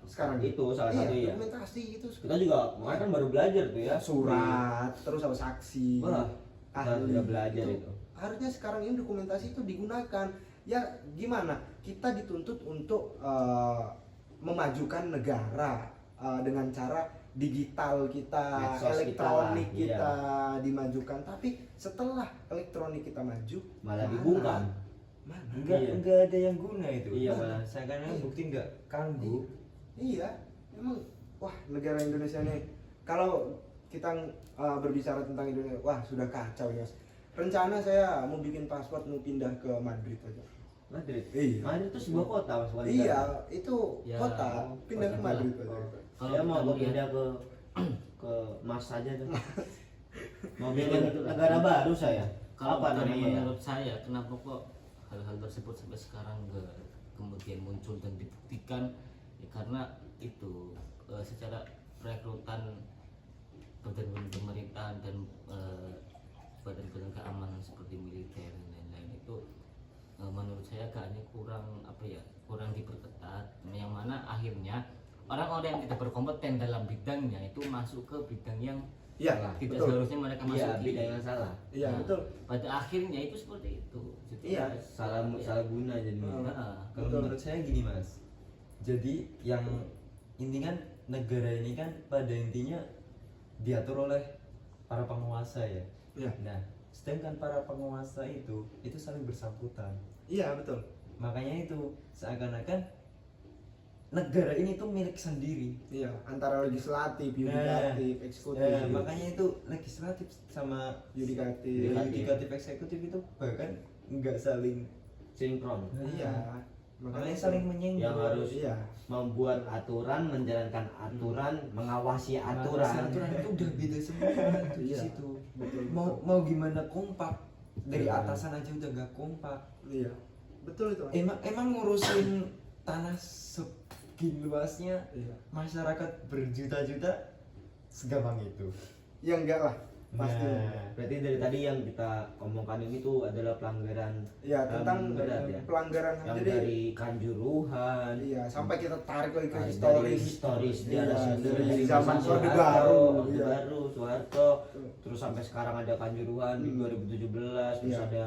Sekarang Itu salah satu ya. dokumentasi itu Kita juga kemarin kan baru belajar tuh ya. surat, terus apa saksi, Wah, kita udah belajar itu. Harusnya sekarang ini dokumentasi itu digunakan. Ya gimana? Kita dituntut untuk memajukan negara dengan cara digital kita, Medsos elektronik kita lah, kita dimajukan. Tapi setelah elektronik kita maju, Malah mana? dibungkam. Mana? Iya. Enggak ada yang guna itu. Iya, malah seakan-akan Iya. bukti enggak kambuh. Iya, emang wah negara Indonesia nih kalau kita berbicara tentang Indonesia, wah sudah kacau ya. Mas. Rencana saya mau bikin paspor mau pindah ke Madrid aja. Madrid. Iya. Madrid itu sebuah kota Mas. bukan Iya, negara. itu Ya, kota, pindah ke kota. Madrid aja. Kalau Saya mau kita melihat- pindah ke Mars saja tuh. Mau bikin negara baru saya. Kalau Apa dari namanya? ya? menurut saya, kenapa kok hal-hal tersebut sampai sekarang kemudian muncul dan dibuktikan? Ya, karena itu secara perekrutan badan-badan pemerintahan dan badan-badan keamanan seperti militer dan lain-lain itu menurut saya agaknya kurang diperketat, yang mana akhirnya orang-orang yang tidak berkompeten dalam bidangnya itu masuk ke bidang yang Iya, tidak betul. seharusnya mereka Iya, masuki. bidang yang salah. Iya, Nah, betul. pada akhirnya itu seperti itu. Jadi, Iya. Salah guna jadinya. Nah, Kalau Betul. menurut saya gini Mas. Jadi yang ini kan negara ini kan pada intinya diatur oleh para penguasa ya. Iya. Nah, sedangkan para penguasa itu saling bersangkutan. Iya, betul. Makanya itu seakan-akan negara ini tuh milik sendiri. Iya, antara legislatif, yudikatif, eksekutif. Nah, makanya itu legislatif sama Yudikatif. yudikatif eksekutif itu bahkan nggak saling Sinkron. Iya. makanya saling menyinggung. Yang harus Iya. membuat aturan, menjalankan aturan, mengawasi aturan aturan. itu udah beda semua itu di Iya. situ. Betul. Mau gimana kompak dari Iya. atasan aja udah nggak kompak. Iya. Betul itu. Mas. Emang ngurusin tanah segini luasnya Iya. masyarakat berjuta-juta segampang itu. Ya enggak lah, pasti. Nah, Berarti dari tadi yang kita omongkan ini tuh adalah pelanggaran Ya, tentang berat ya. pelanggaran HAM. Yang Jadi dari Kanjuruhan, iya, sampai kita tarik lagi ke dari historis. historis Iya, dia dari zaman Orde Baru. Iya. Baru, Soeharto, terus sampai sekarang ada Kanjuruhan di 2017, terus Iya. ada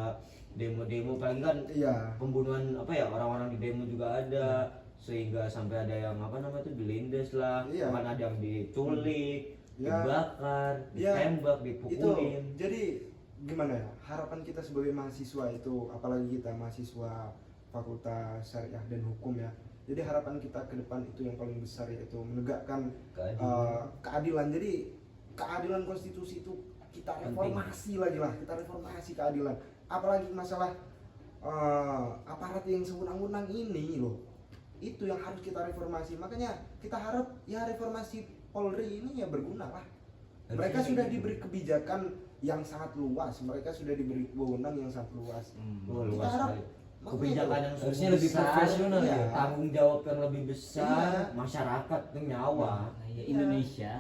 demo-demo, paling kan Iya. pembunuhan apa ya, orang-orang di demo juga ada, sehingga sampai ada yang apa namanya itu dilindas lah, Iya. bahkan ada yang diculik, Ya. dibakar, Ya. ditembak, Itu dipukulin. jadi gimana ya? Harapan kita sebagai mahasiswa itu, apalagi kita mahasiswa Fakultas Syariah dan Hukum ya. Jadi harapan kita ke depan itu yang paling besar yaitu menegakkan keadilan. Jadi keadilan konstitusi itu kita reformasi lagi lah, kita reformasi keadilan. Apalagi masalah aparat yang sewenang-wenang ini loh, itu yang harus kita reformasi. Makanya kita harap ya reformasi Polri ini ya berguna lah. Mereka Harusnya sudah gitu. diberi kebijakan yang sangat luas, mereka sudah diberi wewenang yang sangat luas. Oh, Kita luas harap sekali. makanya Kebijakan itu. yang harusnya lebih profesional ya. tanggung jawab yang lebih besar, Iya. masyarakat itu nyawa. Nah, ya, Indonesia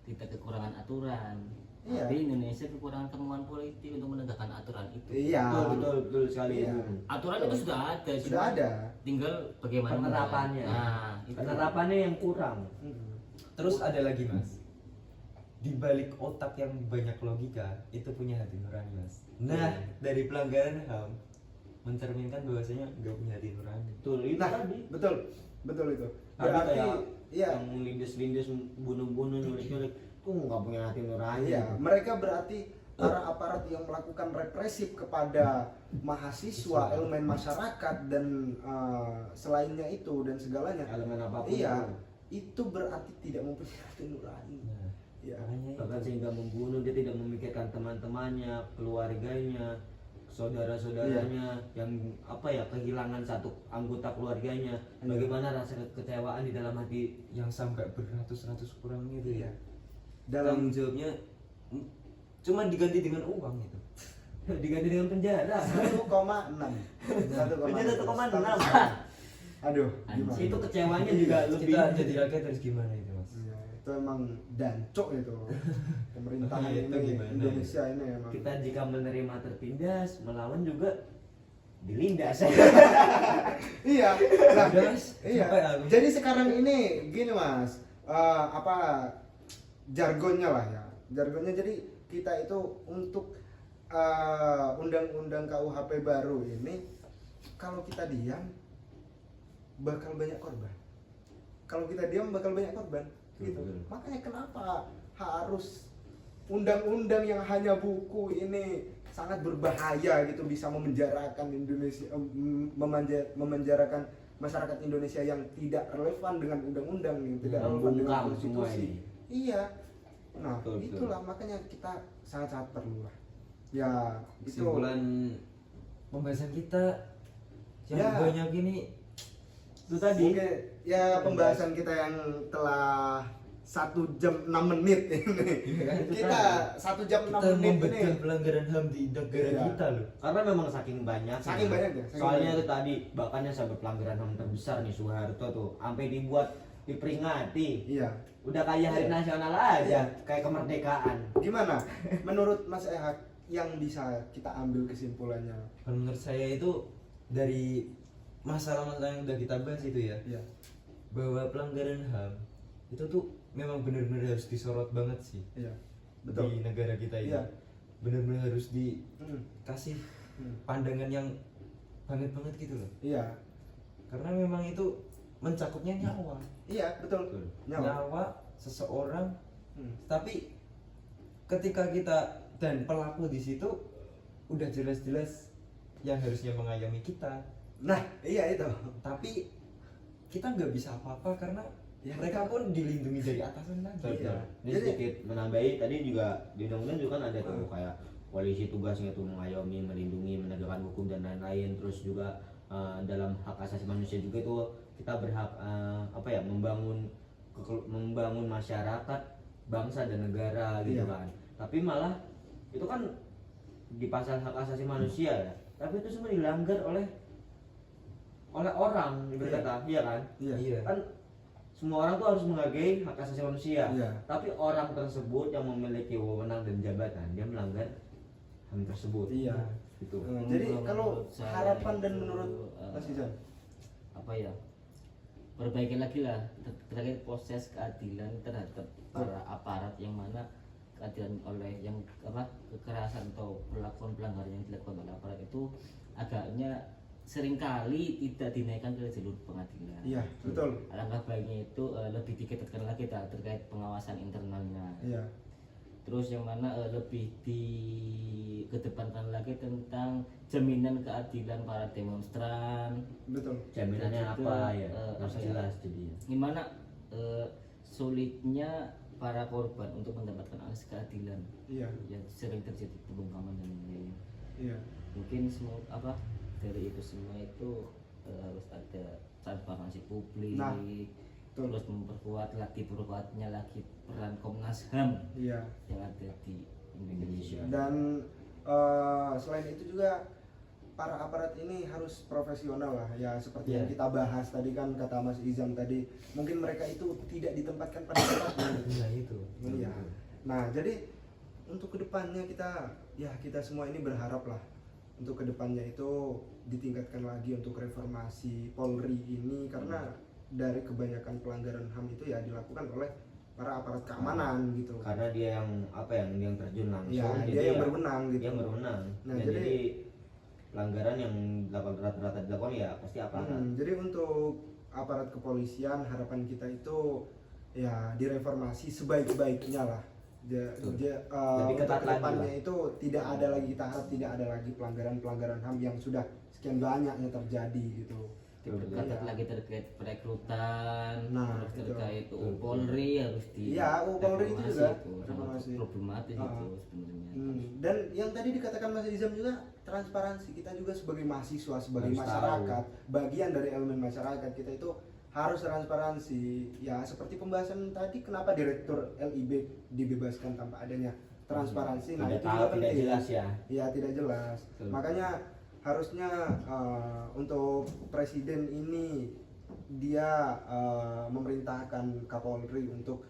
tidak kekurangan aturan, Iya. tapi Indonesia kekurangan kemampuan politik untuk menegakkan aturan itu. Iya. Betul sekali. Iya. Bung. Aturan itu sudah ada, Sudah cuma ada. tinggal bagaimana Penerapannya. Nah, itu. Penerapannya yang kurang. Terus ada lagi Mas. Di balik otak yang banyak logika itu punya hati nurani Mas. Nah, dari pelanggaran HAM mencerminkan bahwasanya nggak punya hati nurani. Betul itu Nah, tadi. betul. betul itu. Tapi Berarti kayak iya, yang lindes-lindes bunuh-bunuh nyulik-nyulik tuh nggak punya hati nurani. iya, mereka berarti para aparat yang melakukan represif kepada mahasiswa, elemen masyarakat dan selainnya itu dan segalanya. Elemen apapun Iya, itu. itu berarti tidak mempunyai hati nurani. Nah, Ya, makanya Bahkan itu. sehingga membunuh, dia tidak memikirkan teman-temannya, keluarganya, saudara-saudaranya yang apa ya, kehilangan satu anggota keluarganya. Iya. Bagaimana rasa kekecewaan di dalam hati. yang sampai beratus-ratus kurang itu iya. ya. Dalam Tanggung jawabnya cuma diganti dengan uang itu. Diganti dengan penjara. 1,6. Penjara 1,6. Aduh, Anjing. gimana? Itu kecewanya juga lebih. Kita jadi rakyat harus gimana itu, Mas? Iya, itu emang dancok itu. Pemerintahan Itu ini gimana? Indonesia ini emang. Kita jika menerima tertindas, melawan juga dilindas. Iya. Nah, Udah, Mas. iya. Capek aku. Jadi sekarang ini gini Mas, apa jargonnya lah ya. Jargonnya jadi kita itu untuk undang-undang KUHP baru ini, kalau kita diam bakal banyak korban. Kalau kita diam bakal banyak korban. Gitu. Betul. Makanya kenapa harus undang-undang yang hanya buku ini sangat berbahaya gitu, bisa memenjarakan Indonesia, memenjarakan masyarakat Indonesia yang tidak relevan dengan undang-undang nih, tidak relevan dengan Membungkam semua konstitusi. ini. Iya. Nah, Betul, betul. itulah makanya kita sangat-sangat perlu lah. Ya, itu Kesimpulan pembahasan kita yang Ya. banyak ini Itu tadi. Oke, ya pembahasan kita yang telah 1 jam 6 menit ini. Iya kan? Kita 1 jam 6 kita menit ini. membedah pelanggaran HAM di negara Iya. kita loh. Karena memang saking banyak. Saking banyak ya, saking Soalnya banyak. itu tadi bahkannya sampai pelanggaran HAM terbesar nih Soeharto tuh, sampai dibuat diperingati. Iya. Udah kayak hari Iya. nasional aja, Iya. kayak kemerdekaan. Gimana? Menurut Mas Ehak yang bisa kita ambil kesimpulannya? Kalau menurut saya itu dari masalah-masalah yang udah kita bahas itu ya, Iya. bahwa pelanggaran HAM itu tuh memang benar-benar harus disorot banget sih Iya. di Betul. negara kita ini. Iya. Benar-benar harus Hmm. dikasih Hmm. pandangan yang banget gitu loh. Iya. Karena memang itu mencakupnya nyawa. Iya, betul. Betul. Nyawa. Seseorang. Hmm. Tapi ketika kita dan pelaku di situ udah jelas-jelas yang harusnya mengayomi kita, Nah, iya itu. tapi kita nggak bisa apa-apa karena Ya, mereka pun dilindungi dari atasan lagi. Iya. Ini Jadi- sedikit menambahi, tadi juga di undang-undang juga kan ada tuh kayak polisi tugasnya tuh mengayomi, melindungi, menegakkan hukum dan lain-lain. Terus juga dalam hak asasi manusia juga itu kita berhak apa ya, membangun masyarakat, bangsa dan negara gitu Iya. kan. Tapi malah itu kan di pasal hak asasi manusia ya. Tapi itu semua dilanggar oleh orang berkata, iya kan? Iya. Kan semua orang tuh harus menghargai hak asasi manusia. Iya. Tapi orang tersebut yang memiliki wewenang dan jabatan dia melanggar HAM tersebut. Iya. Gitu. Jadi Menurut kalau saya harapan dan itu, menurut Mas Izan? apa ya, perbaiki lagi lah terkait proses keadilan terhadap para aparat, yang mana keadilan oleh yang apa, kekerasan atau perlakuan pelanggaran yang dilakukan oleh aparat itu agaknya seringkali tidak dinaikkan ke jalur pengadilan. Iya, betul. Alangkah baiknya itu lebih diketatkan lagi terkait pengawasan internalnya. Iya. Terus yang mana lebih dikedepankan lagi tentang jaminan keadilan para demonstran. Betul. Jaminannya Dan juga, apa ya? apa Harus ya, jelas jadinya. Gimana sulitnya para korban untuk mendapatkan akses keadilan Iya. yang sering terjadi pembungkaman dan lain-lain. Iya. Mungkin semua apa dari itu semua itu harus ada transparansi publik. Nah, betul. Terus berkuatnya lagi peran Komnas HAM Iya. yang ada di Indonesia. Dan selain itu juga para aparat ini harus profesional lah ya, seperti yang Iya. kita bahas tadi kan, kata Mas Izam tadi, mungkin mereka itu tidak ditempatkan pada tempatnya. Nah itu. Iya. Nah, jadi untuk kedepannya kita semua ini berharap lah untuk kedepannya itu ditingkatkan lagi untuk reformasi Polri ini, karena dari kebanyakan pelanggaran HAM itu ya dilakukan oleh para aparat keamanan gitu. Karena dia yang apa yang terjun langsung. Ya, jadi dia yang ya, berwenang gitu. Dia yang berwenang. Nah, Dan jadi- jadi pelanggaran yang rata-rata dilakukan ya pasti aparat. Jadi untuk aparat kepolisian, harapan kita itu ya direformasi sebaik-baiknya lah. Lebih Untuk ketat lagi kedepannya lah. itu tidak ada lagi, kita harap tidak ada lagi pelanggaran-pelanggaran HAM yang sudah sekian banyaknya terjadi gitu. Diperketat Iya. lagi terkait perekrutan, Nah, terus itu. terkait Polri harus di Iya, Polri itu juga itu sangat reformasi. problematis Ah. itu sebenarnya. Dan yang tadi dikatakan Mas Izam juga transparansi, kita juga sebagai mahasiswa, sebagai Harus masyarakat, bagian dari elemen masyarakat kita itu harus transparansi. Ya seperti pembahasan tadi, kenapa direktur LIB dibebaskan tanpa adanya transparansi. Nah Tidak itu tahu, juga tidak penting. jelas ya. Iya, tidak jelas. Betul. Makanya harusnya untuk presiden ini dia memerintahkan Kapolri untuk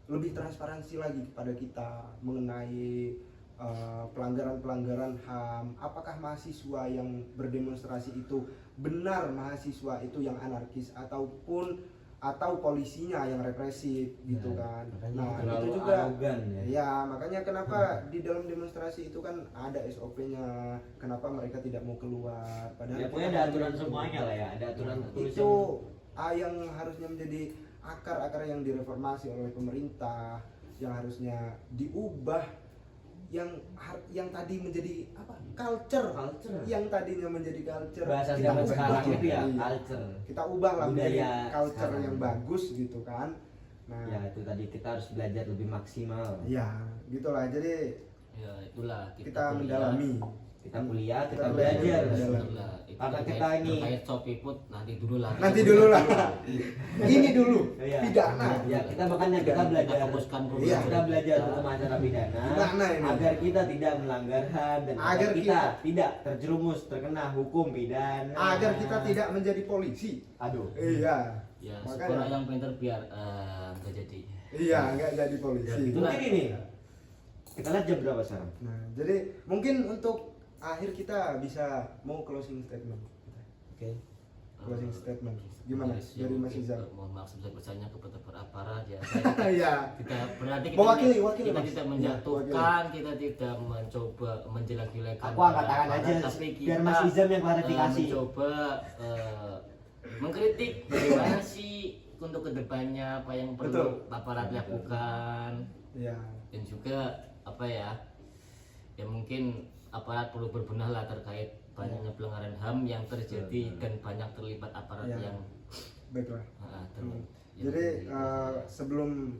lebih transparansi lagi kepada kita mengenai pelanggaran-pelanggaran HAM. Apakah mahasiswa yang berdemonstrasi itu benar mahasiswa itu yang anarkis atau polisinya yang represif gitu Nah, kan. makanya Nah, terlalu itu juga arogan ya. ya, makanya kenapa di dalam demonstrasi itu kan ada SOP-nya, kenapa mereka tidak mau keluar. Padahal Ya, kita pokoknya ada harus aturan keluar. semuanya lah ya, ada aturan tertulis Itu yang harusnya menjadi akar-akar yang direformasi oleh pemerintah, yang harusnya diubah, yang tadi menjadi apa? Culture. Yang tadinya menjadi culture. bahasa kita zaman ubah. sekarang itu ya, Iya. culture. Kita ubah lah menjadi Budaya culture sekarang. yang bagus gitu kan. Nah, Ya itu tadi kita harus belajar lebih maksimal. ya gitulah. Jadi Ya itulah kita kuliah. mendalami. Kita kuliah, kita Kita belajar. belajar. Itulah, itu Karena terkait- kita ini- terkait Shopee Food nanti dulu lah. Nanti dulu lah. Ini dulu Iya. pidana. Ya, kita makanya kita belajar. Kita fokuskan dulu. Iya. Kita belajar hukum acara pidana Pidana ini. agar kita tidak melanggar HAM dan agar Agar kita tidak terjerumus terkena hukum pidana. Agar kita tidak menjadi polisi. Aduh. Iya. Ya, Makanya. sekolah yang pintar biar nggak jadi. Iya, nggak jadi polisi. Ya, itulah. Mungkin ini. Kita lihat jam berapa sekarang? Nah, jadi mungkin untuk akhir kita bisa mau closing statement. Oke. Closing statement. Gimana Yes, dari ya, Mas mungkin, Izam? Mohon maaf sebesar-besarnya kepada para aparat ya. Iya. Kita berarti kita, Mewakili, kita Mas. tidak Iya, menjatuhkan, kita tidak mencoba menjelek-jelekan. Aku angkat para tangan aparat, aja tapi biar kita, Mas Izam yang klarifikasi. mencoba mengkritik bagaimana sih untuk kedepannya apa yang perlu Betul. aparat lakukan, Iya. dan juga apa ya mungkin aparat perlu berbenah lah terkait banyaknya pelanggaran HAM yang terjadi dan banyak terlibat aparat Iya. yang Baiklah. terlibat. Jadi sebelum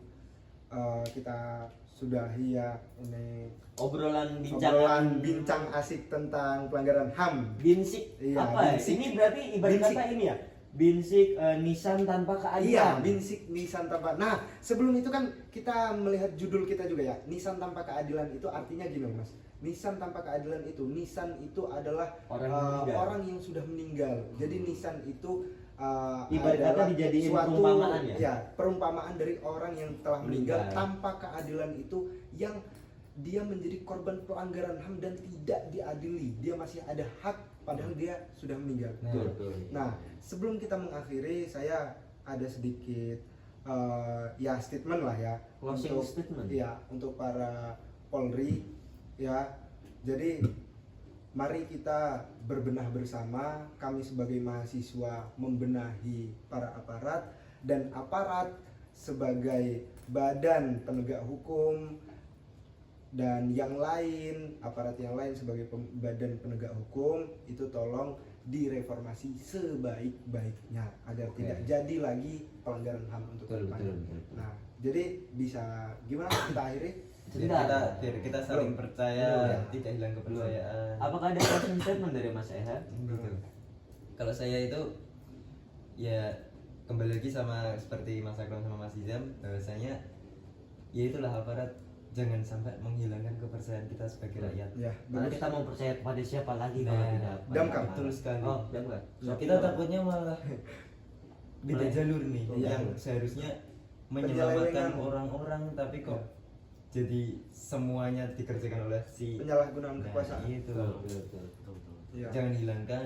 kita sudahi ya ini Obrolan obrolan bincang asik tentang pelanggaran HAM. Binsik. Iya, Apa? binsik. Ini berarti ibarat Binsik. kata ini ya. Binsik nisan tanpa Iya, keadilan. binsik nisan tanpa. Nah, sebelum itu kan kita melihat judul kita juga ya. Nisan tanpa keadilan itu artinya gini, Mas. Nisan tanpa keadilan itu, nisan itu adalah Orang yang meninggal. orang yang sudah meninggal. Jadi nisan itu Ibarat kata adalah dijadiin suatu perumpamaan ya? ya, perumpamaan dari orang yang telah meninggal Meninggal. tanpa keadilan itu, yang dia menjadi korban pelanggaran HAM dan tidak diadili. Dia masih ada hak padahal dia sudah meninggal. Betul. Nah, sebelum kita mengakhiri, saya ada sedikit ya statement lah ya Closing statement. ya untuk para Polri ya. Jadi mari kita berbenah bersama, kami sebagai mahasiswa membenahi para aparat, dan aparat sebagai badan penegak hukum, dan yang lain, aparat yang lain sebagai badan penegak hukum itu tolong direformasi sebaik-baiknya agar Oke. tidak jadi lagi pelanggaran HAM untuk Betul, kedepannya. betul, betul. Nah, jadi bisa gimana kita akhiri? Sebentar. Kita saling Belum. percaya, Belum, ya. tidak hilang kepercayaan. Apakah ada closing statement dari Mas Eha? Gitu. Kalau saya itu ya kembali lagi sama seperti Mas Akram sama Mas Izam, bahwasanya ya itulah aparat jangan sampai menghilangkan kepercayaan kita sebagai rakyat. Ya, Karena bagus. kita mau percaya kepada siapa lagi Nah, kalau tidak pada Damkar. aparat? Betul sekali. Oh, damkar. Kita takutnya malah beda Mulai. jalur nih, Iya. yang seharusnya menyelamatkan Penyelewengan. orang-orang tapi kok Ya. jadi semuanya dikerjakan oleh si Penyalahgunaan Nah, kekuasaan. itu. Betul, betul. Betul. Ya. Jangan hilangkan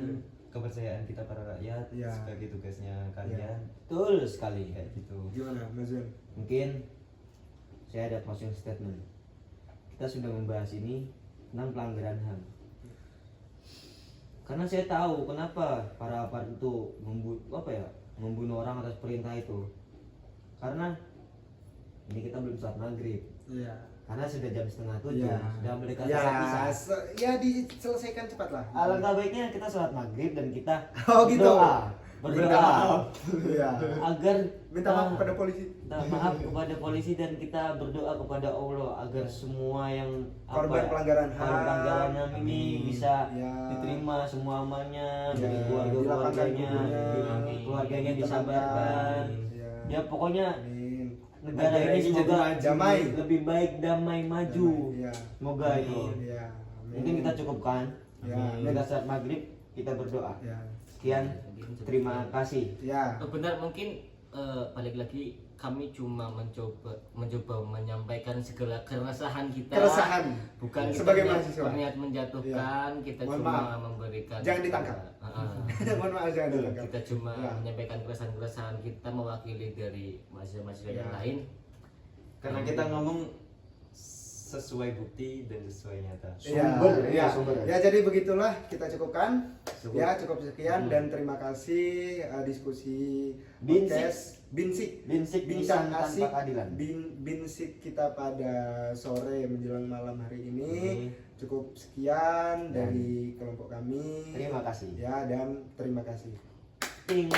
kepercayaan kita para rakyat Iya. sebagai tugasnya kalian. Betul sekali. Kayak gitu. Gimana, Mas Zen? Mungkin saya ada closing statement. Kita sudah membahas ini tentang pelanggaran HAM. Karena saya tahu kenapa para aparat itu membunuh orang atas perintah itu. Karena ini kita belum sholat maghrib, Iya. karena sudah jam 6:30, Iya. sudah mendekati Ya, saat isya. ya diselesaikan cepat lah. Alangkah baiknya kita sholat maghrib dan kita Oh, gitu. berdoa Minta maaf. Iya. agar Minta maaf eh, kepada polisi. minta maaf kepada polisi dan kita berdoa kepada Allah agar semua yang Korban pelanggaran HAM. korban pelanggaran HAM ini bisa Ya. diterima semua amannya Ya, dari dilapangkan keluarga-keluarganya, kuburnya. keluarganya disabarkan. Ya. Ya pokoknya Amin. negara Negara ini ini semoga jadi damai. lebih baik, damai, maju. Iya. Semoga itu. Iya. Amin. Mungkin kita cukupkan. Ya, Kita saat maghrib kita berdoa. Ya. Sekian, terima kasih. Ya. Benar, mungkin balik lagi kami cuma mencoba menyampaikan segala keresahan kita. Keresahan. Bukan kita Sebagai niat- mahasiswa. berniat menjatuhkan, kita Mohon cuma maaf. memberikan. Jangan ditangkap. Mohon maaf jangan ditangkap. Kita cuma Ya. menyampaikan keresahan-keresahan kita mewakili dari mahasiswa-mahasiswa yang Ya. lain. Karena kita ngomong sesuai bukti dan sesuai nyata. Sumber, ya, sumber. ya, jadi begitulah kita cukupkan. Cukup. Ya, cukup sekian dan terima kasih diskusi Binsik. podcast Binsik. Binsik Bincang Nisan asik tanpa keadilan. Binsik kita pada sore menjelang malam hari ini. Cukup sekian dari kelompok kami. Terima kasih. Ya, dan terima kasih. Ting.